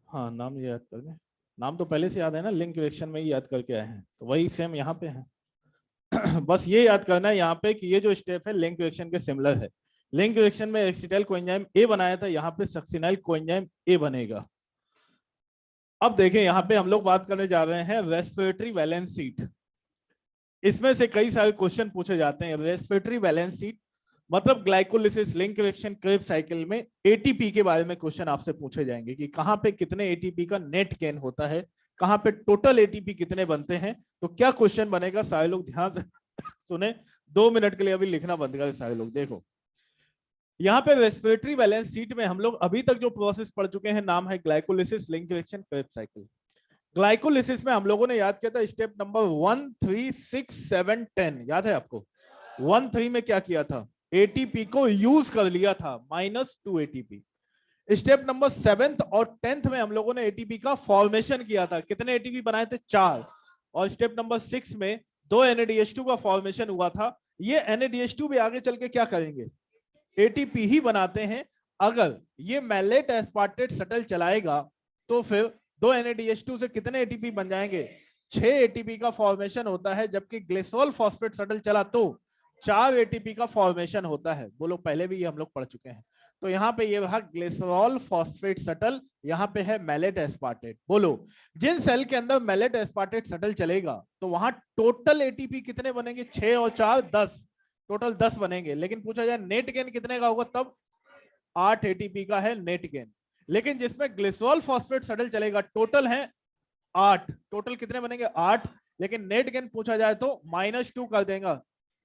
हाँ, नाम याद कर लें। नाम तो पहले से याद है ना, लिंक रिएक्शन में ही याद करके आए हैं, तो वही सेम यहाँ पे है। बस ये याद करना है यहाँ पे कि ये जो स्टेप है लिंक रिएक्शन के सिमिलर है। लिंक रिएक्शन में एसिटाइल कोएंजाइम ए बनाया था, यहाँ पे सक्सिनाइल कोएंजाइम ए बनेगा। अब देखें यहाँ पे हम लोग बात करने जा रहे हैं रेस्पिरेटरी वैलेंस शीट। इसमें से कई सारे क्वेश्चन पूछे जाते हैं। रेस्पिरेटरी वैलेंस शीट मतलब glycolysis, link reaction, Krebs cycle में एटीपी के बारे में क्वेश्चन आपसे पूछे जाएंगे कि कहां पे कितने एटीपी का नेट गेन होता है, कहां पे टोटल एटीपी कितने बनते हैं। तो क्या क्वेश्चन बनेगा, सारे लोग ध्यान से सुने। 2 मिनट के लिए अभी लिखना बंद करें सारे लोग। देखो यहाँ पे रेस्पिरेटरी बैलेंस शीट में हम लोग अभी तक जो प्रोसेस पढ़ चुके हैं नाम है glycolysis, link reaction, Krebs cycle. Glycolysis में हम लोगों ने याद किया था स्टेप नंबर 1, 3, 6, 7, 10। याद है आपको? 1, 3 में क्या किया था? एटीपी को यूज कर लिया था, -2 एटीपी। स्टेप नंबर 7th और 10th में हम लोगों ने एटीपी का फॉर्मेशन किया था, कितने एटीपी बनाए थे? 4। और स्टेप नंबर 6 में 2 NADH2 का फॉर्मेशन हुआ था। ये NADH2 भी आगे चल के क्या करेंगे? एटीपी ही बनाते हैं। अगर ये मैलेट एस्पार्टेट शटल चलाएगा तो फिर 2 NADH2 से कितने एटीपी बन जाएंगे? 6 एटीपी का फॉर्मेशन होता है, जबकि ग्लिसरॉल फॉस्फेट शटल चला तो 4 एटीपी का फॉर्मेशन होता है। वो लोग पहले भी ये हम लोग पढ़ चुके हैं। तो यहाँ पे ये रहा ग्लिसरॉल फॉस्फेट शटल, यहाँ पे है मैलेट एस्पार्टेट। बोलो, जिन सेल के अंदर मैलेट एस्पार्टेट शटल चलेगा तो वहां टोटल एटीपी कितने बनेंगे? 6 और 4 10, टोटल 10 बनेंगे। लेकिन पूछा जाए नेट गेन कितने का होगा? तब 8 एटीपी का है नेट गेन। लेकिन जिसमें ग्लिसरॉल फॉस्फेट शटल चलेगा टोटल है 8, टोटल कितने बनेंगे? 8। लेकिन नेट गेन पूछा जाए तो -2 कर देगा,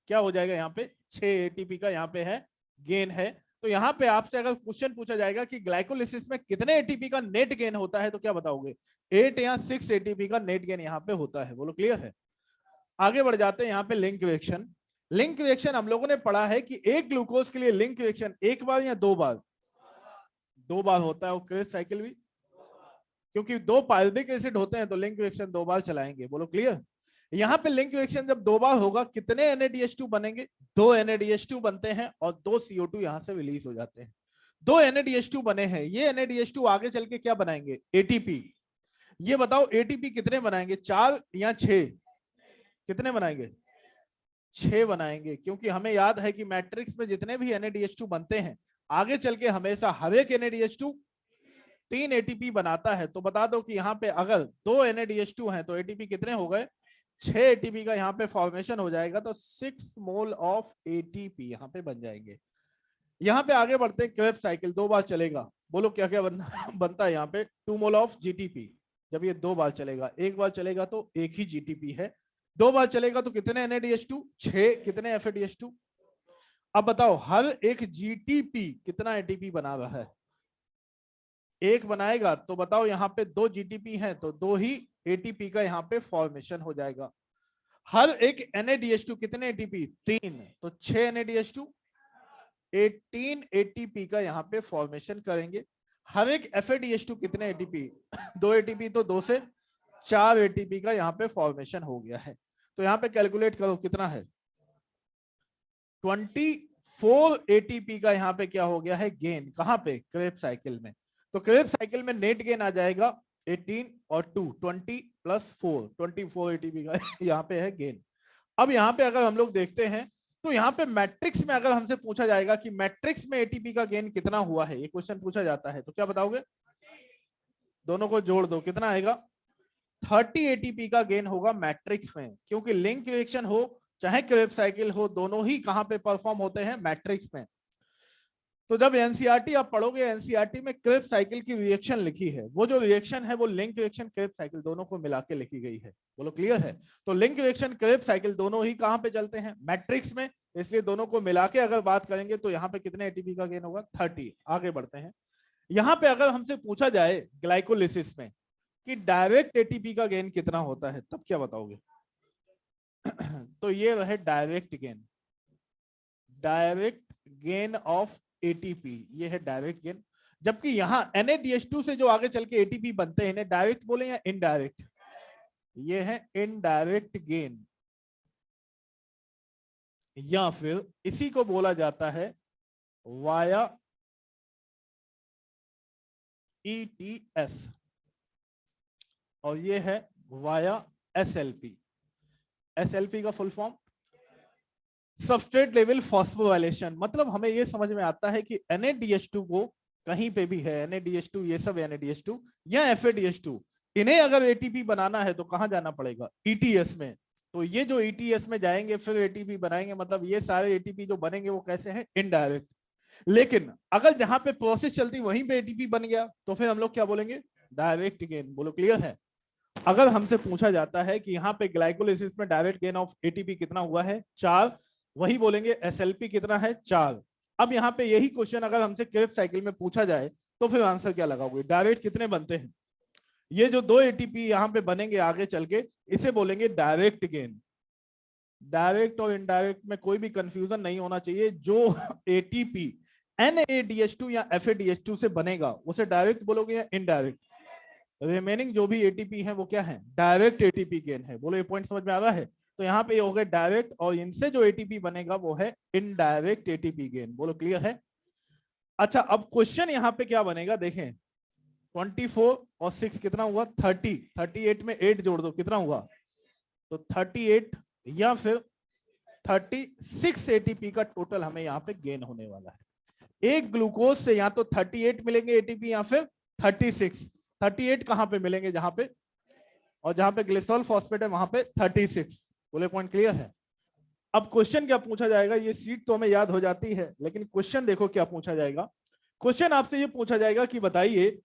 क्या हो जाएगा? यहाँ पे 6 एटीपी का यहाँ पे है गेन है। तो यहाँ पे आपसे अगर क्वेश्चन पूछा जाएगा कि ग्लाइकोलिसिस में कितने एटीपी का नेट गेन होता है तो क्या बताओगे? 8 या 6 एटीपी का नेट गेन यहाँ पे होता है। बोलो क्लियर है? आगे बढ़ जाते हैं। यहाँ पे लिंक रिएक्शन। लिंक रिएक्शन हम लोगों ने पढ़ा है कि एक ग्लूकोज के लिए लिंक रिएक्शन एक बार या 2 बार? 2 बार होता है। और क्रेब्स साइकिल भी, क्योंकि 2 पायरुविक एसिड होते हैं तो लिंक रिएक्शन 2 बार चलाएंगे। बोलो क्लियर? यहाँ पे लिंक रिएक्शन जब 2 बार होगा कितने NADH2 बनेंगे? 2 NADH2 बनते हैं और 2 CO2 यहाँ से रिलीज हो जाते हैं। 2 NADH2 बने हैं, ये NADH2 आगे चल के क्या बनाएंगे? ATP। ये बताओ ATP कितने बनाएंगे? 4 या 6? कितने बनाएंगे? 6 बनाएंगे, क्योंकि हमें याद है कि मैट्रिक्स में जितने भी NADH2 बनते हैं आगे चल के हमेशा हर एक NADH2 3 ATP बनाता है। तो बता दो कि यहाँ पे अगर 2 NADH2 हैं तो ATP कितने हो गए? 6 ATP का यहाँ पे फॉर्मेशन हो जाएगा, तो 6 मोल ऑफ ATP यहाँ पे बन जाएंगे। यहाँ पे आगे बढ़ते हैं। क्रेब्स साइकिल 2 बार चलेगा। बोलो क्या क्या बनता है यहाँ पे? 2 मोल ऑफ GTP। जब ये 2 बार चलेगा, एक बार चलेगा तो एक ही GTP है, 2 बार चलेगा तो कितने NADH2? 6। कितने FADH2? अब बताओ हर एक GTP कितना ATP बना रहा है? एक बनाएगा तो बताओ यहाँ पे 2 GTP हैं तो 2 ही ATP का यहाँ पे फॉर्मेशन हो जाएगा। हर एक NADH2 कितने ATP? 3, तो 6 NADH2 18 ATP का यहाँ पे फॉर्मेशन करेंगे। हर एक FADH2 कितने ATP? 2 ATP, तो 2 से 4 ATP का यहाँ पे फॉर्मेशन हो गया है। तो यहाँ पे कैलकुलेट करो कितना है? 24 ATP का यहाँ पे क्या हो गया है? गेन। कहाँ पे? क्रेब्स साइकिल में। तो क्रेब्स साइकिल में नेट गेन आ जाएगा 18 और 2 20 प्लस 4 24 ATP का यहाँ पे है गेन। अब यहाँ पे अगर हम लोग देखते हैं तो यहाँ पे मैट्रिक्स में अगर हमसे पूछा जाएगा कि मैट्रिक्स में ATP का गेन कितना हुआ है, ये क्वेश्चन पूछा जाता है, तो क्या बताओगे? दोनों को जोड़ दो, कितना आएगा? 30 ATP का गेन होगा मैट्रिक्स में, क्योंकि लिंक रिएक्शन हो चाहे क्रेब्स साइकिल हो, दोनों ही कहां पे परफॉर्म होते हैं? मैट्रिक्स में। तो जब एनसीईआरटी आप पढ़ोगे, एनसीईआरटी में क्रेब्स साइकिल की रिएक्शन लिखी है, वो जो रिएक्शन है वो लिंक रिएक्शन क्रेब्स साइकिल दोनों को मिला के लिखी गई है। बोलो क्लियर है? तो लिंक रिएक्शन क्रेब्स साइकिल दोनों ही कहां पे चलते हैं? मैट्रिक्स में। इसलिए दोनों को मिला के अगर बात करेंगे तो यहाँ पे कितने एटीपी का गेन होगा? 30। आगे बढ़ते हैं। यहाँ पे अगर हमसे पूछा जाए ग्लाइकोलिसिस में कि डायरेक्ट एटीपी का गेन कितना होता है, तब क्या बताओगे? तो ये रहे direct gain, direct gain of ATP, ये है डायरेक्ट गेन। जबकि यहां NADH2 से जो आगे चल के एटीपी बनते हैं, इन्हें डायरेक्ट बोले या इनडायरेक्ट? ये है इनडायरेक्ट गेन, या फिर इसी को बोला जाता है वाया ETS, और ये है वाया SLP। SLP का full form substrate level phosphorylation. मतलब हमें ये समझ में आता है कि NADH2 को कहीं पे भी है, NADH2 ये सब NADH2 या FADH2, इन्हें अगर ATP बनाना है तो कहां जाना पड़ेगा? ETS में। तो ये जो ETS में जाएंगे फिर ATP बनाएंगे, मतलब ये सारे ATP जो बनेंगे वो कैसे हैं? इनडायरेक्ट। लेकिन अगर जहां पे प्रोसेस चलती वहीं पे ATP बन गया तो फिर हम लोग क्या बोलेंगे? Direct gain. बोलो क्लियर है? अगर हमसे पूछा जाता है कि यहाँ पे ग्लाइकोलिसिस में डायरेक्ट गेन ऑफ ATP कितना हुआ है? 4, वही बोलेंगे SLP कितना है? 4। अब यहाँ पे यही क्वेश्चन अगर हमसे क्रेब्स साइकिल में पूछा जाए तो फिर आंसर क्या लगाओगे? डायरेक्ट कितने बनते हैं? ये जो 2 ATP यहाँ पे बनेंगे आगे चल के, इसे बोलेंगे डायरेक्ट गेन। डायरेक्ट और इनडायरेक्ट में कोई भी कंफ्यूजन नहीं होना चाहिए। जो ATP NADH2 या FADH2 से बनेगा उसे डायरेक्ट बोलोगे या इनडायरेक्ट? रिमेनिंग जो भी एटीपी है वो क्या है? डायरेक्ट एटीपी गेन है। बोलो ये पॉइंट समझ में आ रहा है? तो यहाँ पे ये हो गया डायरेक्ट, और इनसे जो एटीपी बनेगा वो है इनडायरेक्ट एटीपी गेन। बोलो क्लियर है? अच्छा, अब क्वेश्चन यहाँ पे क्या बनेगा देखें। 24 और 6 कितना हुआ? 30। 38 में 8 जोड़ दो, कितना हुआ? तो 38 या फिर 36 एटीपी का टोटल हमें यहाँ पे गेन होने वाला है। एक ग्लूकोज से या तो 38 मिलेंगे एटीपी या फिर 36। 38 कहां पे मिलेंगे? जहां पे, और जहां पे ग्लिसरॉल फॉस्फेट है वहां पे 36। बोले पॉइंट क्लियर है? अब क्वेश्चन क्या पूछा जाएगा, ये सीट तो हमें याद हो जाती है, लेकिन क्वेश्चन देखो क्या पूछा जाएगा। क्वेश्चन आपसे ये पूछा जाएगा कि बताइए,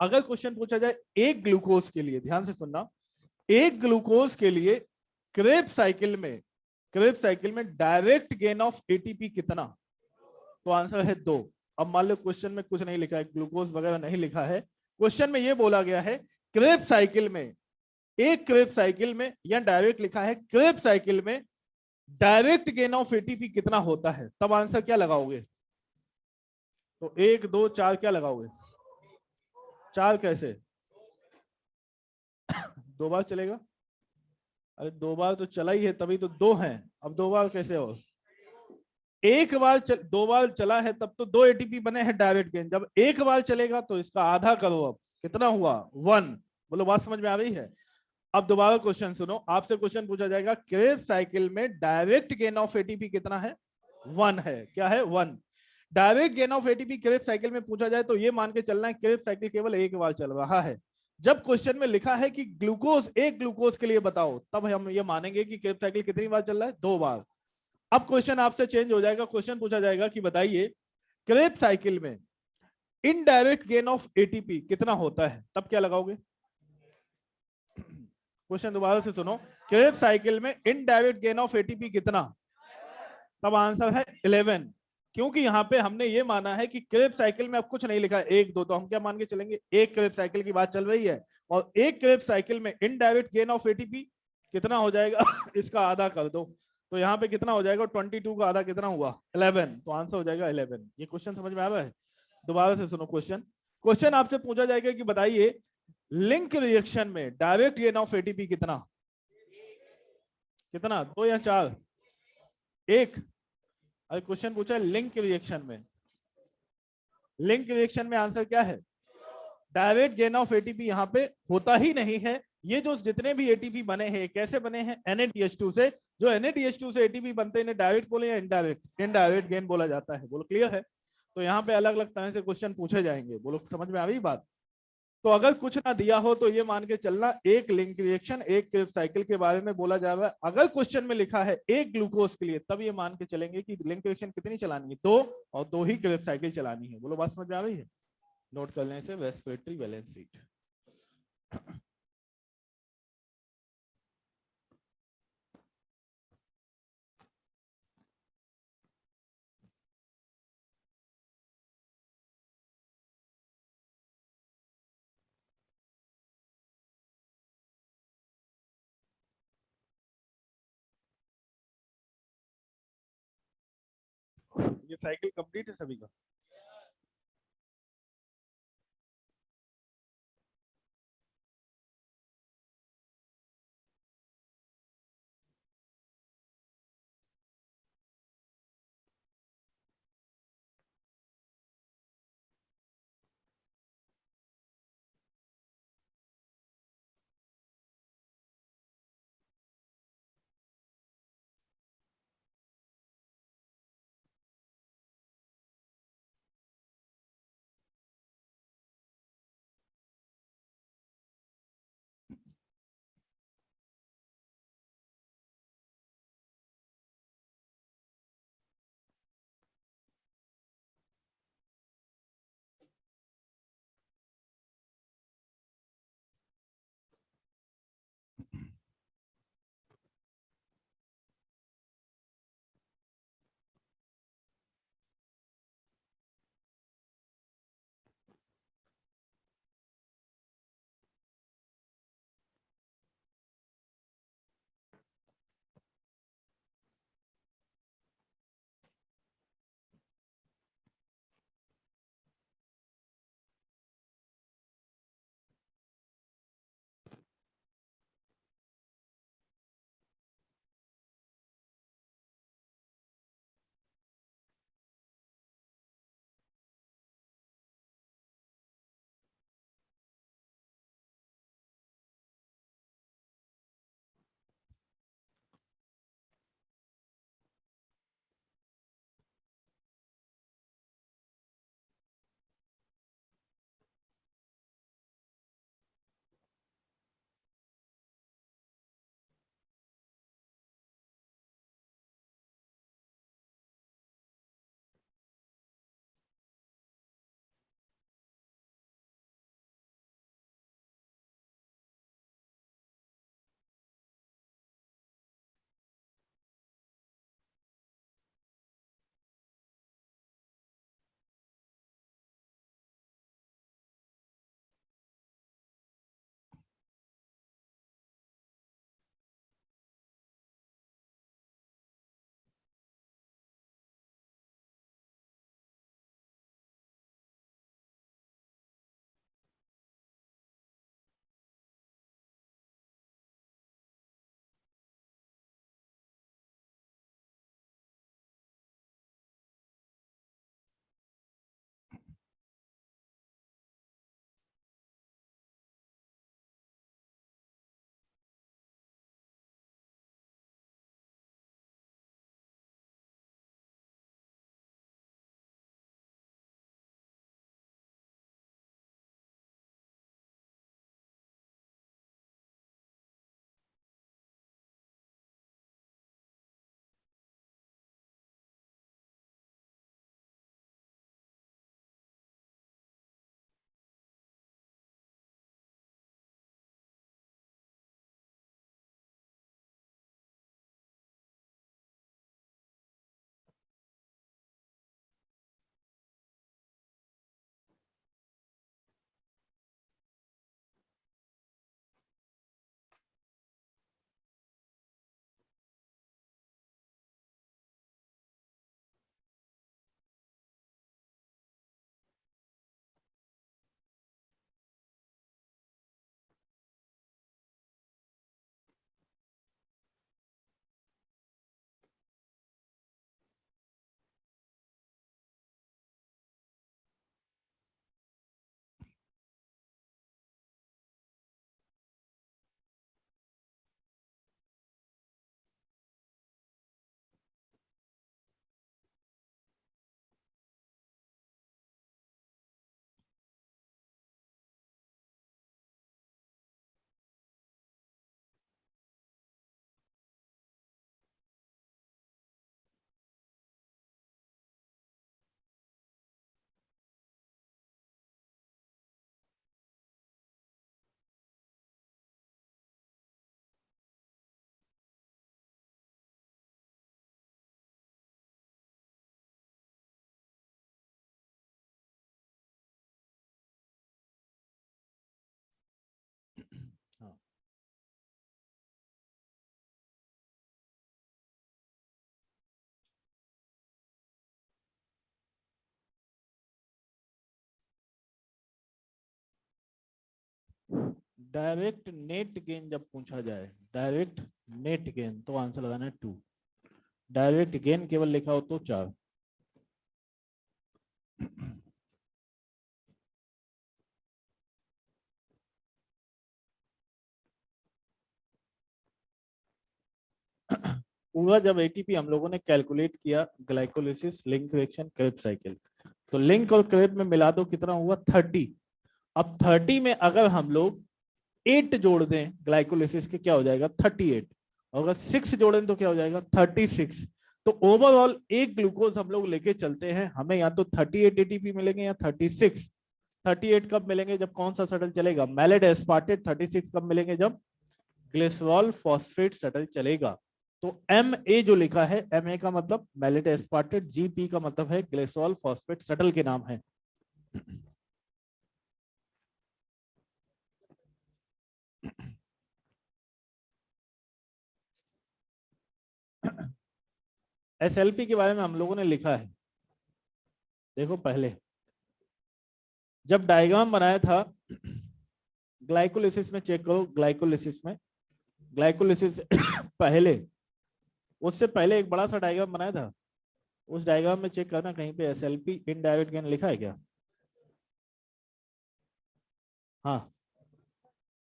अगर क्वेश्चन पूछा जाए एक ग्लूकोज के लिए, ध्यान से सुनना, एक ग्लूकोज के लिए क्रेब साइकिल में डायरेक्ट गेन ऑफ एटीपी कितना? तो आंसर है 2। अब मान लो क्वेश्चन में कुछ नहीं लिखा है, ग्लूकोज वगैरह नहीं लिखा है, क्वेश्चन में यह बोला गया है क्रेब साइकिल में, एक क्रेब साइकिल में, या डायरेक्ट लिखा है क्रेब साइकिल में डायरेक्ट गेन ऑफ एटीपी कितना होता है, तब आंसर क्या लगाओगे? तो 1 2 4 क्या लगाओगे? 4 कैसे? 2 बार चलेगा? अरे 2 बार तो चला ही है, तभी तो 2 हैं। अब 2 बार कैसे हो? एक बार 2 बार चला है तब तो 2 एटीपी बने हैं डायरेक्ट गेन। जब एक बार चलेगा तो इसका आधा करो, अब कितना हुआ? 1। बोलो बात समझ में आ रही है? अब दोबारा क्वेश्चन सुनो, आपसे क्वेश्चन पूछा जाएगा क्रेब साइकिल में डायरेक्ट गेन ऑफ एटीपी कितना है? 1 है। क्या है? 1। Direct gain of ATP Krebs cycle में पूछा जाए तो ये मान के चलना है क्रेब साइकिल केवल एक बार चल रहा है। जब क्वेश्चन में लिखा है कि ग्लूकोज, एक ग्लूकोज के लिए बताओ, तब हम ये मानेंगे कि क्रेब साइकिल कितनी बार चल रहा है? 2 बार। अब क्वेश्चन आपसे चेंज हो जाएगा, क्वेश्चन पूछा जाएगा कि बताइए क्रेब साइकिल में इनडायरेक्ट गेन ऑफ एटीपी कितना होता है, तब क्या लगाओगे? क्वेश्चन दोबारा से सुनो, क्रेब साइकिल में इनडायरेक्ट गेन ऑफ एटीपी कितना? तब आंसर है 11। क्योंकि यहां पे हमने ये माना है कि क्रेब साइकिल में अब कुछ नहीं लिखा है 1 2, तो हम क्या मान के चलेंगे? एक क्रेब साइकिल की बात चल रही है, और एक क्रेब साइकिल में इनडायरेक्ट गेन ऑफ एटीपी कितना हो जाएगा? इसका आधा कर दो, तो यहाँ पे कितना हो जाएगा? 22 का आधा कितना हुआ? 11। तो आंसर हो जाएगा 11। ये क्वेश्चन समझ में आ रहा है? दोबारा से सुनो क्वेश्चन। क्वेश्चन आपसे पूछा जाएगा कि बताइए लिंक रिएक्शन में डायरेक्ट गेन ऑफ एटीपी कितना? कितना? 2 या 4? 1। अरे क्वेश्चन पूछा है लिंक रिएक्शन में, लिंक रिएक्शन में आंसर क्या है? डायरेक्ट गेन ऑफ एटीपी यहाँ पे होता ही नहीं है। ये जो जितने भी एटीपी बने हैं कैसे बने हैं? NADH2 से। जो NADH2 से एटीपी बनते हैं इन्हें डायरेक्ट बोले या इनडायरेक्ट? इनडायरेक्ट गेन बोला जाता है। बोलो क्लियर है? तो यहाँ पे अलग अलग तरह से क्वेश्चन पूछे जाएंगे। बोलो समझ में आ रही बात? तो अगर कुछ ना दिया हो तो ये मान के चलना एक लिंक रिएक्शन, एक क्रेब साइकिल के बारे में बोला जा रहा है। अगर क्वेश्चन में लिखा है एक ग्लूकोज के लिए, तब ये मान के चलेंगे कि लिंक रिएक्शन कितनी चलानी है? 2, और 2 ही क्रेब साइकिल चलानी है। बोलो बात समझ में आ रही है? नोट कर लेने से रेस्पिरेटरी बैलेंस सीट। ये साइकिल कंप्लीट है सभी का? डायरेक्ट नेट गेन जब पूछा जाए, डायरेक्ट नेट गेन, तो आंसर लगाना है 2। डायरेक्ट गेन केवल लिखा हो तो 4। पूरा जब एटीपी हम लोगों ने कैलकुलेट किया, glycolysis, link reaction, Krebs cycle, तो लिंक और क्रेब में मिला दो, कितना हुआ 30। अब 30 में अगर हम लोग 8 जोड़ दें ग्लाइकोलिसिस के, क्या हो जाएगा 38। और अगर 6 जोड़ें तो क्या हो जाएगा 36। तो ओवरऑल एक ग्लूकोज हम लोग लेके चलते हैं, हमें या तो 38 एटीपी मिलेंगे या 36। 38 कब मिलेंगे, जब कौन सा शटल चलेगा, मैलेट एस्पार्टेट। 36 कब मिलेंगे, जब ग्लिसरॉल फॉस्फेट शटल चलेगा। तो एम ए जो लिखा है, एम ए का मतलब मैलेट एस्पार्टेट, जीपी का मतलब है ग्लिसरॉल फॉस्फेट शटल के नाम है। एसएलपी के बारे में हम लोगों ने लिखा है, देखो पहले जब डायग्राम बनाया था, ग्लाइकोलिसिस में चेक करो, ग्लाइकोलिसिस पहले, उससे पहले एक बड़ा सा डायग्राम बनाया था, उस डायग्राम में चेक करना कहीं पे एसएलपी इनडायरेक्ट गेन लिखा है क्या। हाँ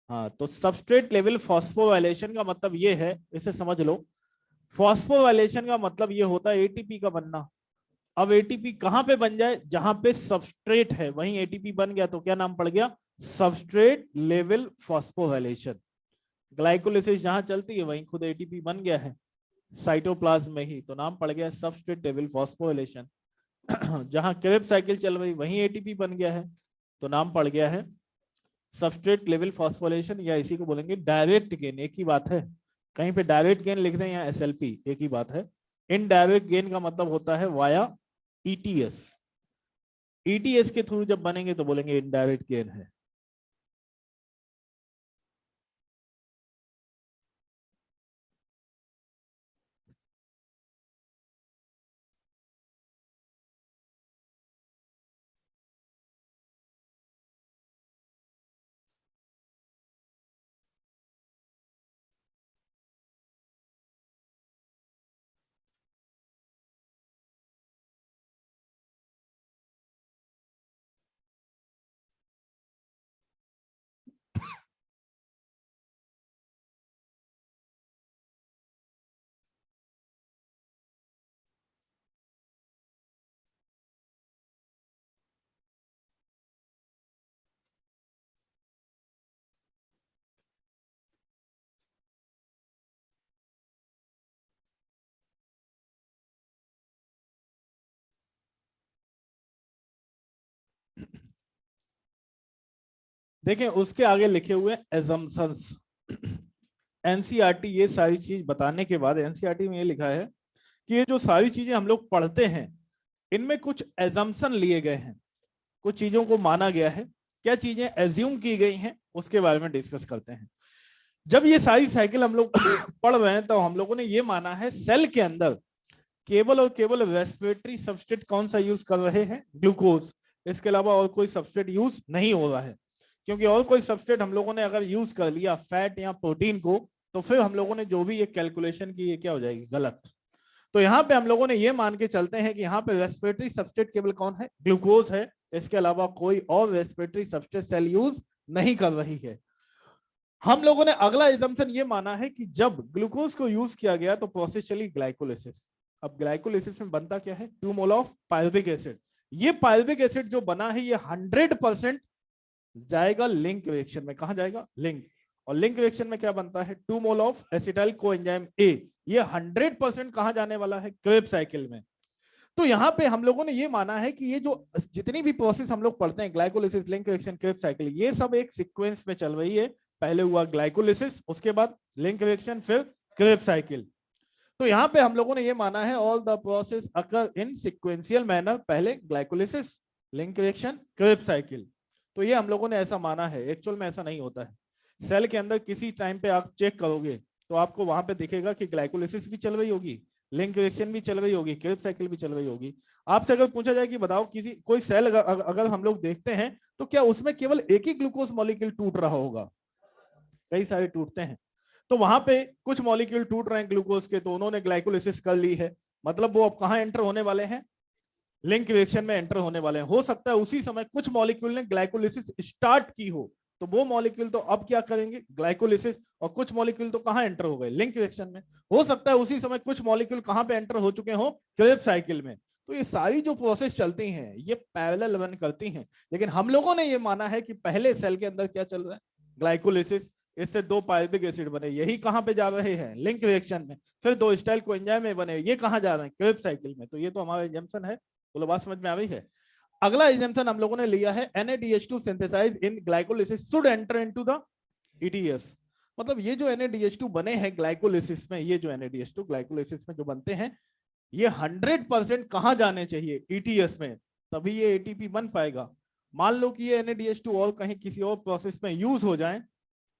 हाँ, तो सबस्ट्रेट लेवल फॉस्फोराइलेशन का मतलब ये है, इसे समझ लो। फॉस्फोराइलेशन का मतलब ये होता है एटीपी का बनना। अब एटीपी कहां पे बन जाए, जहां पे सबस्ट्रेट है वहीं एटीपी बन गया, तो क्या नाम पड़ गया, सबस्ट्रेट लेवल फॉस्फोराइलेशन। ग्लाइकोलिसिस जहां चलती है वहीं खुद एटीपी बन गया है, साइटोप्लाज्म में ही, तो नाम पड़ गया सबस्ट्रेट लेवल फॉस्फोराइलेशन। जहां क्रेब्स साइकिल चल रही वहीं एटीपी बन गया है, तो नाम पड़ गया है सबस्ट्रेट लेवल फॉस्फोराइलेशन, या इसी को बोलेंगे डायरेक्ट गेन, एक ही बात है। कहीं पे डायरेक्ट गेन लिख दें या एसएलपी, एक ही बात है। इनडायरेक्ट गेन का मतलब होता है वाया ईटीएस। ईटीएस के थ्रू जब बनेंगे तो बोलेंगे इनडायरेक्ट गेन है। देखें उसके आगे लिखे हुए एजम्पशंस। एनसीईआरटी ये सारी चीज बताने के बाद एनसीईआरटी में ये लिखा है कि ये जो सारी चीजें हम लोग पढ़ते हैं, इनमें कुछ एजम्पशन लिए गए हैं, कुछ चीजों को माना गया है। क्या चीजें एज्यूम की गई हैं उसके बारे में डिस्कस करते हैं। जब ये सारी साइकिल हम लोग पढ़ रहे हैं, तो हम लोगों ने ये माना है सेल के अंदर केवल और केवल रेस्पिरेटरी सबस्ट्रेट कौन सा यूज कर रहे हैं, ग्लूकोज। इसके अलावा और कोई सबस्ट्रेट यूज नहीं हो रहा है, क्योंकि और कोई सबस्ट्रेट हम लोगों ने अगर यूज कर लिया फैट या प्रोटीन को, तो फिर हम लोगों ने जो भी ये कैलकुलेशन की, ये क्या हो जाएगी, गलत। तो यहाँ पे हम लोगों ने ये मान के चलते हैं कि यहाँ पे रेस्पिरेटरी सबस्ट्रेट केवल कौन है, ग्लूकोज है। इसके अलावा कोई और रेस्पिरेटरी सबस्ट्रेट सेल यूज नहीं कर रही है। हम लोगों ने अगला एजम्पशन ये माना है कि जब ग्लूकोज को यूज किया गया तो प्रोसेस चली ग्लाइकोलिसिस। अब ग्लाइकोलिसिस में बनता क्या है, 2 मोल ऑफ पायरुविक एसिड। ये पायरुविक एसिड जो बना है, ये 100% जाएगा लिंक रिएक्शन में। कहा जाएगा, लिंक। और लिंक रिएक्शन में क्या बनता है, 2 mole of acetyl coenzyme A. ये 100% कहां जाने वाला है, क्रेब साइकिल में। तो यहां पे हम लोगों ने ये माना है कि ये जो जितनी भी प्रोसेस हम लोग पढ़ते हैं, glycolysis, link reaction, Krebs cycle, ये सब एक सीक्वेंस में चल रही है। पहले हुआ ग्लाइकोलिसिस, उसके बाद लिंक रिएक्शन, फिर क्रेब साइकिल। तो यहाँ पे हम लोगों ने ये माना है all the process occur in sequential manner. पहले glycolysis, link reaction, Krebs cycle. तो ये हम लोगों ने ऐसा माना है। एक्चुअल में ऐसा नहीं होता है। सेल के अंदर किसी टाइम पे आप चेक करोगे तो आपको वहां पे दिखेगा कि ग्लाइकोलिसिस भी चल रही होगी, लिंक रिएक्शन भी चल रही होगी, क्रेब्स साइकिल भी चल रही होगी। आपसे अगर पूछा जाए कि बताओ किसी कोई सेल अगर हम लोग देखते हैं तो क्या उसमें केवल एक ही ग्लूकोज मॉलिक्यूल टूट रहा होगा? कई सारे टूटते हैं। तो वहां पे कुछ मॉलिक्यूल टूट रहे हैं ग्लूकोज के, तो उन्होंने ग्लाइकोलिसिस कर ली है, मतलब वो अब कहां एंटर होने वाले हैं? लिंक रिएक्शन में एंटर होने वाले हैं। हो सकता है उसी समय कुछ मॉलिक्यूल ने ग्लाइकोलिसिस स्टार्ट की हो, तो वो मॉलिक्यूल तो अब क्या करेंगे? ग्लाइकोलिसिस। और कुछ मॉलिक्यूल तो कहां एंटर हो गए? लिंक रिएक्शन में। हो सकता है उसी समय कुछ मॉलिक्यूल कहां पे एंटर हो चुके हो? क्रेब्स साइकिल में। तो ये सारी जो प्रोसेस चलती हैं ये पैरेलल रन करती हैं, लेकिन हम लोगों ने ये माना है कि पहले सेल के अंदर क्या चल रहा है? ग्लाइकोलिसिस। इससे दो पायरुविक एसिड बने, यही कहां पे जा रहे हैं? लिंक रिएक्शन में। फिर दो स्टाइल कोएंजाइम में बने, ये कहां जा रहे हैं? क्रेब्स साइकिल में। तो ये तो हमारा एजम्पशन है। बोलो बात समझ में आ रही है? अगला एजम्पशन हम लोगों ने लिया है NADH2 synthesise in glycolysis should enter into the ETS। मतलब ये जो NADH2 बने हैं ग्लाइकोलिसिस में, ये जो NADH2 ग्लाइकोलिसिस में जो बनते हैं, ये 100% कहां जाने चाहिए? ETS में। तभी ये ATP बन पाएगा। मान लो कि ये NADH2 और कहीं किसी और प्रोसेस में यूज हो जाए,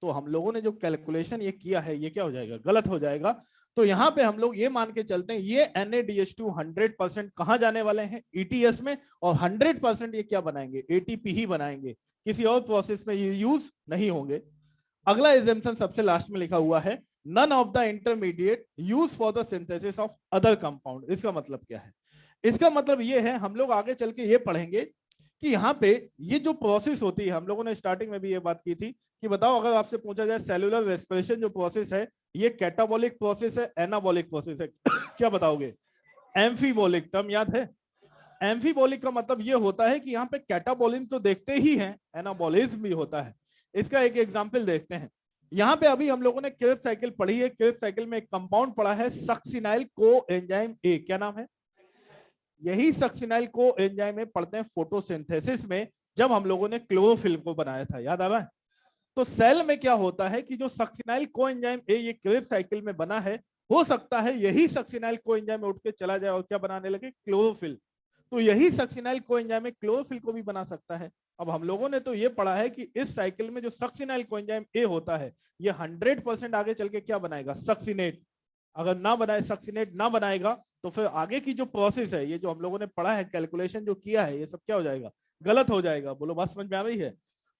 तो हम लोगों ने जो कैलकुलेशन ये किया है ये क्या हो जाएगा? गलत हो जाएगा। तो यहां पे हम लोग ये मान के चलते हैं ये NADH2 100% कहां जाने वाले हैं? ETS में। और 100% ये क्या बनाएंगे? ATP ही बनाएंगे, किसी और प्रोसेस में ये यूज नहीं होंगे। अगला एग्जाम्पशन सबसे लास्ट में लिखा हुआ है, none of the intermediate use for the synthesis of other compound. इसका मतलब क्या है? इसका मतलब ये है, हम लोग आगे चल के ये पढ़ेंगे कि यहाँ पे ये जो प्रोसेस होती है, हम लोगों ने स्टार्टिंग में भी ये बात की थी कि बताओ अगर आपसे पूछा जाए सेलुलर रेस्पिरेशन जो प्रोसेस है, ये कैटाबॉलिक प्रोसेस है, एनाबॉलिक प्रोसेस है? क्या बताओगे? एम्फीबॉलिक। टर्म याद है? एम्फीबॉलिक का मतलब ये होता है कि यहाँ पे कैटाबॉलिन तो देखते ही हैं, एनाबॉलिज्म भी होता है। इसका एक एग्जांपल देखते हैं। यहाँ पे अभी हम लोगों ने क्रेब्स साइकिल पढ़ी है। क्रेब्स साइकिल में एक कंपाउंड पढ़ा है सक्सिनाइल कोएंजाइम ए। क्या नाम है? यही सक्सिनाइल कोएंजाइम में पढ़ते हैं फोटोसिंथेसिस में, जब हम लोगों ने क्लोरोफिल को बनाया था। याद आ रहा है? तो सेल में क्या होता है कि जो सक्सिनाइल कोएंजाइम ए ये क्रेब्स साइकिल में बना है, हो सकता है यही सक्सिनाइल कोएंजाइम उठ के चला जाए और क्या बनाने लगे? क्लोरोफिल। तो यही सक्सिनाइल कोएंजाइम में क्लोरोफिल को भी बना सकता है। अब हम लोगों ने तो ये पढ़ा है कि इस साइकिल में जो सक्सिनाइल कोएंजाइम ए होता है, ये 100% आगे चल के क्या बनाएगा? सक्सिनेट। अगर ना बनाए, सक्सिनेट ना बनाएगा, तो फिर आगे की जो प्रोसेस है, ये जो हम लोगों ने पढ़ा है, कैलकुलेशन जो किया है, ये सब क्या हो जाएगा? गलत हो जाएगा। बोलो बात समझ में आ रही है?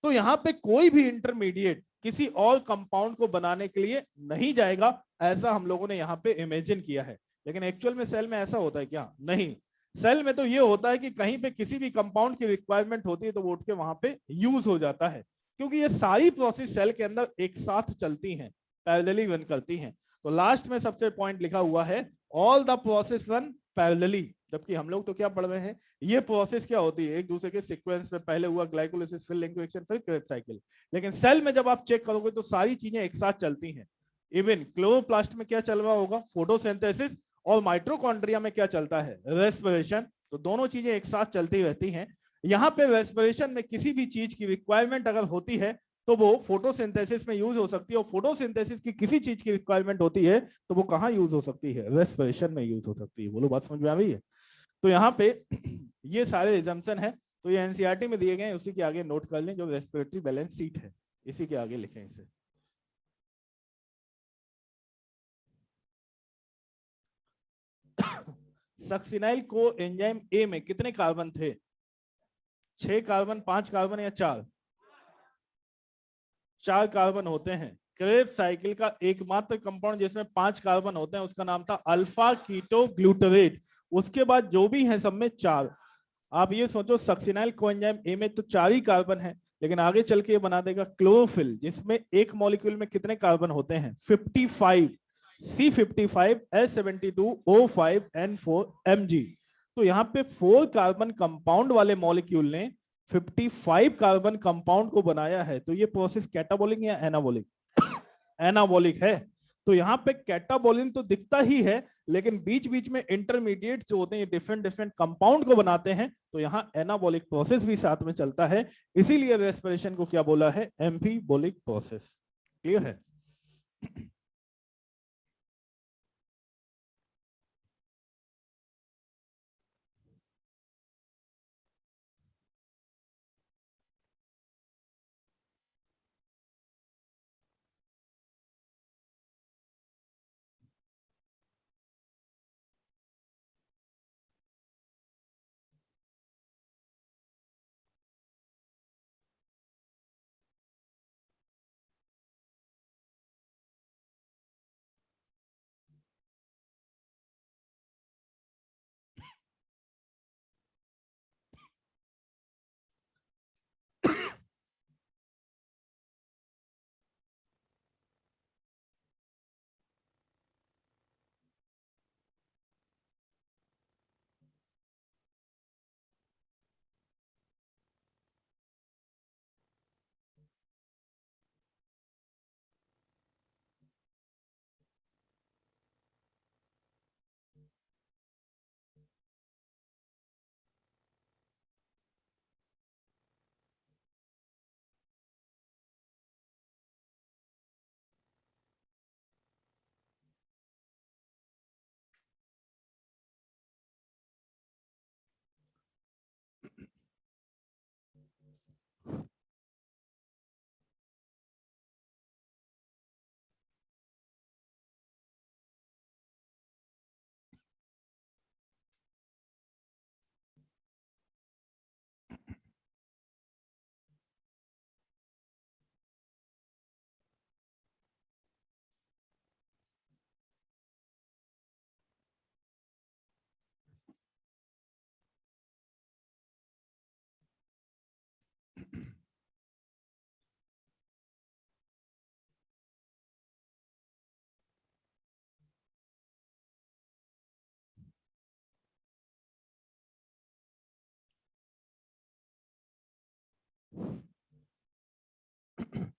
तो यहाँ पे कोई भी इंटरमीडिएट किसी और कंपाउंड को बनाने के लिए नहीं जाएगा, ऐसा हम लोगों ने यहाँ पे इमेजिन किया है। लेकिन एक्चुअल में सेल में ऐसा होता है क्या? नहीं। सेल में तो ये होता है कि कहीं पे किसी भी कंपाउंड की रिक्वायरमेंट होती है तो वो उठ के वहां पे यूज हो जाता है, क्योंकि ये सारी प्रोसेस सेल के अंदर एक साथ चलती हैं, पैरेलली रन करती हैं। तो लास्ट में सबसे पॉइंट लिखा हुआ है, all the process run parallelly. जबकि हम लोग तो क्या पढ़ रहे हैं? ये प्रोसेस क्या होती है? एक दूसरे के सीक्वेंस में, पहले हुआ ग्लाइकोलिसिस, फिर लिंक रिएक्शन, फिर क्रेब्स साइकिल। लेकिन सेल में जब आप चेक करोगे तो सारी चीजें एक साथ चलती हैं। इवन क्लोरोप्लास्ट में क्या चल रहा होगा? फोटोसिंथेसिस। और माइट्रोकॉन्ड्रिया में क्या चलता है? रेस्पिरेशन। तो दोनों चीजें एक साथ चलती रहती हैं। यहाँ पे रेस्पिरेशन में किसी भी चीज की रिक्वायरमेंट अगर होती है तो वो फोटोसिंथेसिस में यूज हो सकती है, और फोटोसिंथेसिस की किसी चीज की रिक्वायरमेंट होती है तो वो कहाँ यूज हो सकती है? रेस्पिरेशन में यूज हो सकती है। बोलो बात समझ में आ रही है? तो यहाँ पे ये सारे एजम्पशन है, तो ये एनसीईआरटी में दिए गए हैं, उसी के आगे नोट कर लें, जो रेस्पिरेटरी बैलेंस सीट है इसी के आगे लिखें इसे। सक्सिनाइल को एंजाइम ए में कितने कार्बन थे? 6 कार्बन, 5 कार्बन या 4? 4 कार्बन होते हैं। क्रेब्स साइकिल का एकमात्र कंपाउंड जिसमें 5 कार्बन होते हैं उसका नाम था अल्फा कीटो ग्लूटारेट। उसके बाद जो भी है सब में 4। आप ये सोचो, सक्सिनाइल कोएंजाइम ए में तो 4 ही कार्बन है, लेकिन आगे चल के ये बना देगा क्लोरोफिल, जिसमें एक मॉलिक्यूल में कितने कार्बन होते हैं? 55। C55H72O5N4Mg। तो यहाँ पे 4 कार्बन कंपाउंड वाले मॉलिक्यूल ने 55 कार्बन कंपाउंड को बनाया है। तो ये प्रोसेस कैटाबॉलिक या एनाबॉलिक? एनाबॉलिक है। तो यहाँ पे कैटाबॉलिन तो दिखता ही है, लेकिन बीच बीच में इंटरमीडिएट जो होते हैं ये डिफरेंट डिफरेंट कंपाउंड को बनाते हैं, तो यहाँ एनाबॉलिक प्रोसेस भी साथ में चलता है। इसीलिए रेस्पिरेशन को क्या बोला है? Amphibolic process. क्लियर है?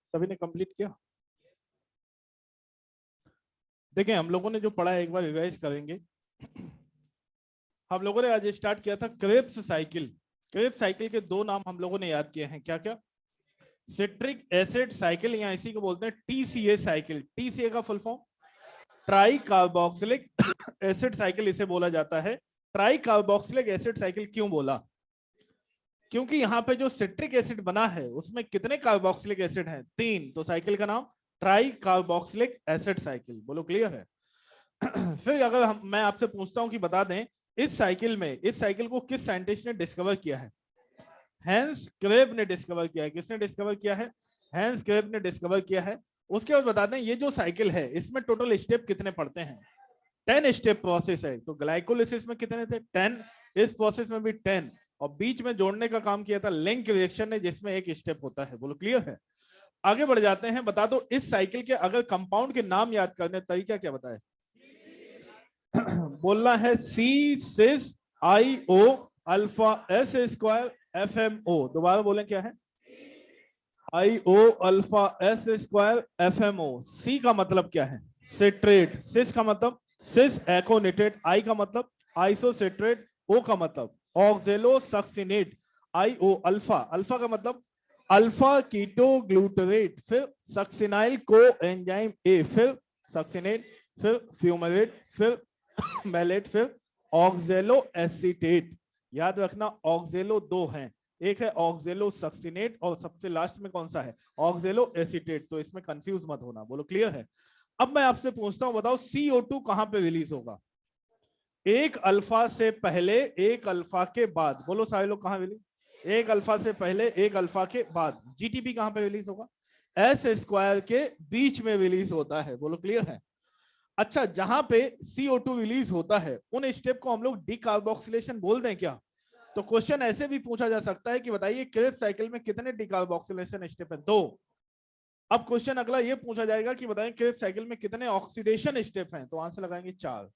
सभी ने कंप्लीट किया? देखिए हम लोगों ने जो पढ़ा है एक बार रिवाइज करेंगे। हम लोगों ने आज स्टार्ट किया था क्रेब्स साइकिल। क्रेब्स साइकिल के दो नाम हम लोगों ने याद किए हैं, क्या क्या? सिट्रिक एसिड साइकिल, या इसी को बोलते हैं टीसीए साइकिल। टीसीए का full form try carboxylic acid cycle इसे बोला जाता है। ट्राई कार्बोक्सिलिक एसिड साइकिल क्यों बोला? क्योंकि यहाँ पे जो सिट्रिक एसिड बना है उसमें कितने कार्बोक्सिलिक एसिड हैं? 3। तो साइकिल का नाम ट्राई कार्बोक्सिलिक एसिड साइकिल। बोलो क्लियर है? फिर अगर मैं आपसे पूछता हूं कि बता दें इस साइकिल को किस साइंटिस्ट ने डिस्कवर किया है? हैंस क्रेब ने डिस्कवर किया है। किसने डिस्कवर किया है? हैंस क्रेब ने डिस्कवर किया है। उसके बाद बता दें ये जो साइकिल है इसमें टोटल स्टेप कितने पड़ते हैं? 10 स्टेप प्रोसेस है। तो ग्लाइकोलिसिस में कितने थे? 10। इस प्रोसेस में भी 10, और बीच में जोड़ने का काम किया था लिंक रिएक्शन ने, जिसमें एक स्टेप होता है। बोलो क्लियर है? आगे बढ़ जाते हैं। बता दो इस साइकिल के अगर कंपाउंड के नाम याद करने तरीका क्या बताए? बोलना है C cis I O alpha S square F M O. दोबारा बोलें, क्या है? I O alpha S square F M O. C का मतलब क्या है? सिट्रेट। सिस का मतलब सिस एकोनिट्रेट। आई का मतलब आइसोसिट्रेट। ओ का मतलब ऑक्जेलो सक्सिनेट। आई ओ अल्फा, अल्फा का मतलब अल्फा कीटो ग्लूटरेट। फिर सक्सिनाइल को एंजाइम ए, फिर सक्सिनेट, फिर फ्यूमरेट, फिर मैलेट, फिर ऑक्जेलो एसीटेट। याद रखना ऑक्जेलो 2 हैं, एक है ऑक्जेलो सक्सिनेट और सबसे लास्ट में कौन सा है? ऑक्जेलो एसीटेट। तो इसमें कंफ्यूज मत होना। बोलो क्लियर है? अब मैं आपसे पूछता हूं, बताओ CO2 कहां पे रिलीज होगा? एक अल्फा से पहले, एक अल्फा के बाद। बोलो सारे लोग, कहां रिलीज? एक अल्फा से पहले, एक अल्फा के बाद। जीटीपी कहां पे रिलीज होगा? एस स्क्वायर के बीच में रिलीज होता है। बोलो क्लियर है? अच्छा, जहां पे CO2 रिलीज होता है उन स्टेप को हम लोग डीकार्बोक्सिलेशन बोल दें क्या? तो क्वेश्चन ऐसे भी पूछा जा सकता है कि बताइए क्रेब्स साइकिल में कितने डीकार्बोक्सिलेशन स्टेप है? 2। अब क्वेश्चन अगला ये पूछा जाएगा कि बताएं क्रेब्स साइकिल में कितने ऑक्सीडेशन स्टेप हैं? तो आंसर लगाएंगे 4।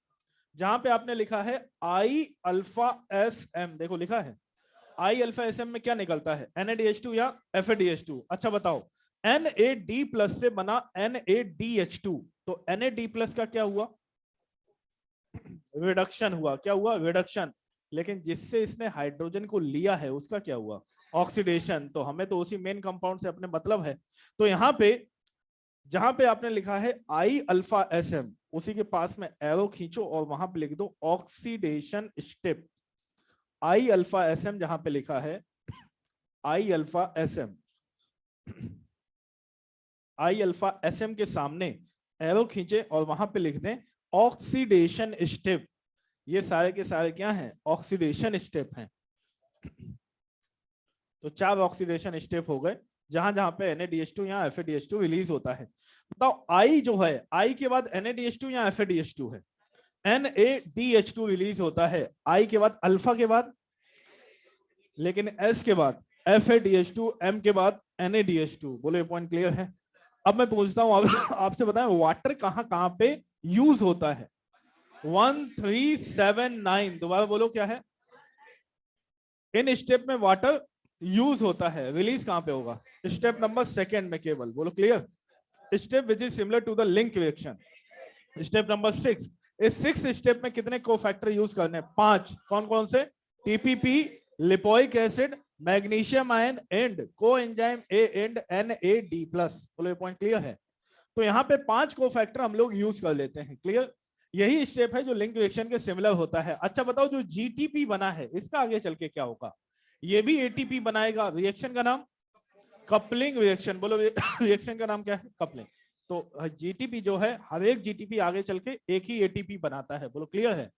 जहां पे आपने लिखा है आई अल्फा एस एम, देखो लिखा है आई अल्फा एस एम में क्या निकलता है? NADH2 या FADH2? अच्छा बताओ, NAD+ से बना NADH2, तो NAD+ का क्या हुआ? रिडक्शन हुआ। क्या हुआ? रिडक्शन। लेकिन जिससे इसने हाइड्रोजन को लिया है उसका क्या हुआ? ऑक्सीडेशन। तो हमें तो उसी मेन कंपाउंड से अपने मतलब है। तो यहां पे जहां पे आपने लिखा है आई अल्फा एस एम, उसी के पास में एरो खींचो और वहां पे लिख दो oxidation step. I alpha S M जहां पे लिखा है I alpha S M, I alpha S M के सामने एरो खींचे और वहां पे लिख दें ऑक्सीडेशन स्टेप। ये सारे के सारे क्या हैं? ऑक्सीडेशन स्टेप हैं। तो 4 ऑक्सीडेशन स्टेप हो गए जहां जहां पे NADH2 या FADH2 रिलीज होता है। बताओ आई जो है, आई के बाद NADH2 या FADH2 है? NADH2 रिलीज होता है आई के बाद, अल्फा के बाद, लेकिन S के बाद FADH2, M के बाद NADH2। बोलो ये पॉइंट क्लियर है? अब मैं पूछता हूं आपसे बताएं वाटर कहां कहां पे यूज होता है? 1379। दोबारा बोलो, क्या है? इन स्टेप में वाटर यूज होता है, रिलीज कहां पे होगा? स्टेप नंबर 2 में केवल। बोलो clear? Step which is similar to the link reaction. Step number 6। इस 6 स्टेप में कितने कोफैक्टर यूज करने हैं? 5। कौन कौन से? TPP, lipoic acid, magnesium ion and coenzyme A and NAD+। बोलो ये पॉइंट क्लियर है? तो यहाँ पे 5 कोफैक्टर हम लोग यूज कर लेते हैं। क्लियर? यही स्टेप है जो लिंक रिएक्शन के सिमिलर होता है। अच्छा बताओ जो GTP बना है इसका आगे चल के क्या होगा? ये भी ATP बनाएगा। रिएक्शन का नाम कपलिंग रिएक्शन। बोलो रिएक्शन का नाम क्या है? कपलिंग। तो GTP जो है, हर एक GTP आगे चल के एक ही ATP बनाता है। बोलो क्लियर है?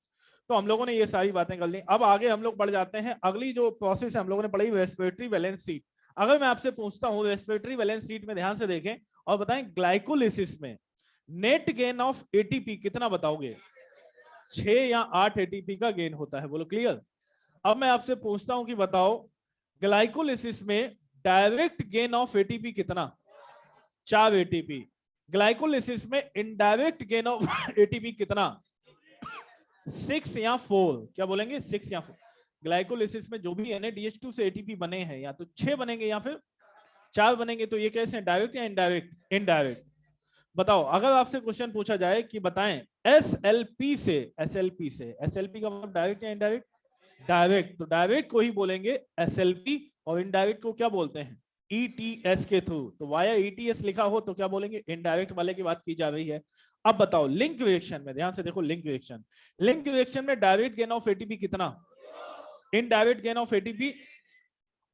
तो हम लोगों ने ये सारी बातें कर ली। अब आगे हम लोग बढ़ जाते हैं। अगली जो प्रोसेस है हम लोगों ने पढ़ी रेस्पिरेटरी वैलेंस शीट। अगर मैं आपसे पूछता हूं रेस्पिरेटरी वैलेंस शीट में ध्यान से देखें और बताएं ग्लाइकोलिसिस में नेट गेन ऑफ ATP कितना बताओगे? 6 या 8 ATP का गेन होता है। बोलो क्लियर? अब मैं आपसे पूछता हूं कि बताओ ग्लाइकोलिसिस में डायरेक्ट गेन ऑफ ATP कितना? 4 ATP। ग्लाइकोलिसिस में इनडायरेक्ट गेन ऑफ ATP कितना? 6 या 4? क्या बोलेंगे? 6 या 4। ग्लाइकोलिसिस में जो भी NADH2 से ATP बने हैं या तो 6 बनेंगे या फिर 4 बनेंगे तो ये कैसे हैं, डायरेक्ट या इनडायरेक्ट? इनडायरेक्ट। बताओ अगर आपसे क्वेश्चन पूछा जाए कि बताएं एसएलपी से, एसएलपी से, एसएलपी का मतलब डायरेक्ट या इनडायरेक्ट? डायरेक्ट। तो डायरेक्ट को ही बोलेंगे एसएलपी और इनडायरेक्ट को क्या बोलते हैं? ईटीएस के थ्रू। तो वाया ईटीएस लिखा हो तो क्या बोलेंगे? इनडायरेक्ट वाले की बात की जा रही है। अब बताओ लिंक रिएक्शन में, ध्यान से देखो लिंक रिएक्शन, लिंक रिएक्शन में डायरेक्ट गेन ऑफ एटीपी कितना, इनडायरेक्ट गेन ऑफ एटीपी?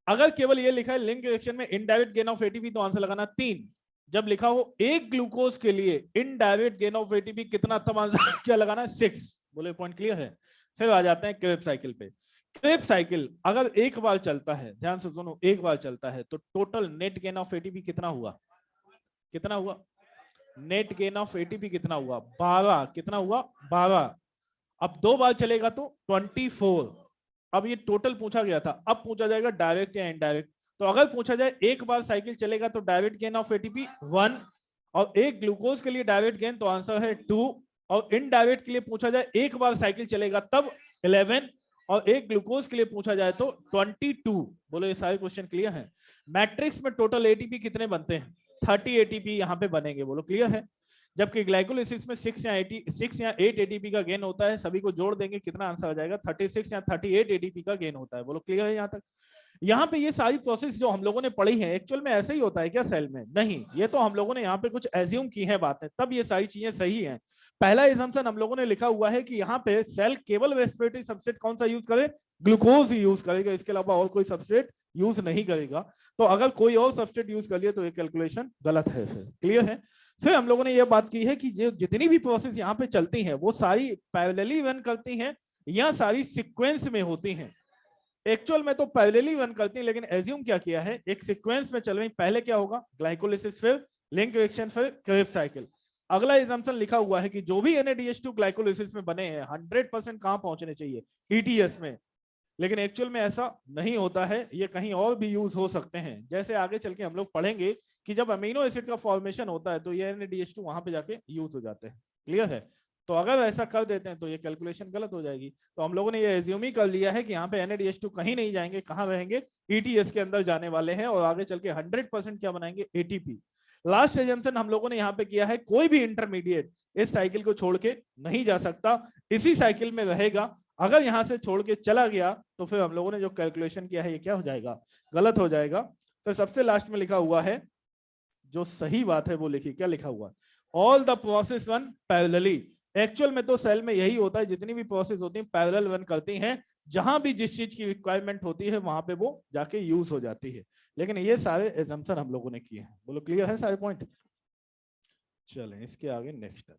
अगर केवल ये लिखा है लिंक रिएक्शन में इनडायरेक्ट गेन ऑफ एटीपी तो आंसर लगाना 3। जब लिखा हो एक ग्लूकोज के लिए इनडायरेक्ट गेन ऑफ एटीपी कितना, तब आंसर क्या लगाना है? 6। बोले पॉइंट क्लियर है। फिर आ जाते हैं क्रेब साइकिल पे। क्रेब साइकिल अगर एक बार चलता है, ध्यान से सुनो, एक बार चलता है तो total net gain of ATP कितना हुआ? कितना हुआ? नेट गेन ऑफ एटीपी कितना हुआ? 12। कितना हुआ? 12। अब 2 बार चलेगा तो 24। अब ये टोटल पूछा गया था, अब पूछा जाएगा डायरेक्ट या इनडायरेक्ट। तो अगर पूछा जाए एक बार साइकिल चलेगा तो डायरेक्ट गेन ऑफ एटीपी 1, और एक ग्लूकोज के लिए डायरेक्ट गेन तो आंसर है 2, और इनडायरेक्ट के लिए पूछा जाए एक बार साइकिल चलेगा तब 11, और एक ग्लूकोज के लिए पूछा जाए तो 22। बोलो ये सारे क्वेश्चन क्लियर है? मैट्रिक्स में टोटल एटीपी कितने बनते हैं? 30 एटीपी यहाँ पे बनेंगे। बोलो क्लियर है? जबकि ग्लाइकोलिसिस में 6 या 8 एटीपी का गेन होता है। सभी को जोड़ देंगे कितना आंसर आ जाएगा? 36 या 38 एटीपी का गेन होता है। बोलो क्लियर है यहाँ तक? यहाँ पे ये सारी प्रोसेस जो हम लोगों ने पढ़ी है एक्चुअल में ऐसे ही होता है क्या सेल में? नहीं, ये तो हम लोगों ने यहाँ पे कुछ एज्यूम की है बातें, तब ये सारी चीजें सही हैं। पहला एजम्पशन हम लोगों ने लिखा हुआ है कि यहाँ पे सेल केवल रेस्पिरेटरी सबस्ट्रेट कौन सा यूज करे? ग्लूकोज ही यूज करेगा, इसके अलावा और कोई सबस्ट्रेट यूज नहीं करेगा। तो अगर कोई और सबस्ट्रेट यूज कर लिया तो ये कैलकुलेशन गलत है। फिर क्लियर है? फिर हम लोगों ने यह बात की है कि जो जितनी भी प्रोसेस यहाँ पे चलती हैं वो सारी पैरेलली रन करती हैं या सारी सीक्वेंस में होती हैं। एक्चुअल में तो पैरेलली रन करती हैं, लेकिन एज्यूम क्या किया है, एक सीक्वेंस में चल रही। पहले क्या होगा? ग्लाइकोलिसिस, फिर लिंक रिएक्शन, फिर क्रेब्स साइकिल। अगला एजम्पशन लिखा हुआ है कि जो भी NADH2 ग्लाइकोलिसिस में बने हैं 100% कहां पहुंचने चाहिए? ETS में। लेकिन एक्चुअल में ऐसा नहीं होता है, ये कहीं और भी यूज हो सकते हैं। जैसे आगे चल के हम लोग पढ़ेंगे कि जब अमीनो एसिड का फॉर्मेशन होता है तो ये NADH2 वहां पे जाके यूज हो जाते हैं। क्लियर है? तो अगर ऐसा कर देते हैं तो ये कैलकुलेशन गलत हो जाएगी। तो हम लोगों ने ये एज्यूम ही कर लिया है कि यहाँ पे NADH2 कहीं नहीं जाएंगे, कहाँ रहेंगे? ETS के अंदर जाने वाले हैं, और आगे चल के 100% क्या बनाएंगे? ATP। लास्ट एजम्पशन हम लोगों ने यहाँ पे किया है कोई भी इंटरमीडिएट इस साइकिल को छोड़ के नहीं जा सकता, इसी साइकिल में रहेगा। अगर यहां से छोड़ के चला गया तो फिर हम लोगों ने जो कैलकुलेशन किया है ये क्या हो जाएगा? गलत हो जाएगा। तो सबसे लास्ट में लिखा हुआ है, जो सही बात है वो लिखी, क्या लिखा हुआ? All the process run parallelly. Actual में तो सेल में यही होता है, जितनी भी प्रोसेस होती है पैरेलल रन करती हैं। जहां भी जिस चीज की रिक्वायरमेंट होती है वहां पे वो जाके यूज हो जाती है। लेकिन ये सारे एजम्पशन हम लोगों ने किए हैं। बोलो क्लियर है सारे पॉइंट? चलें इसके आगे नेक्स्ट।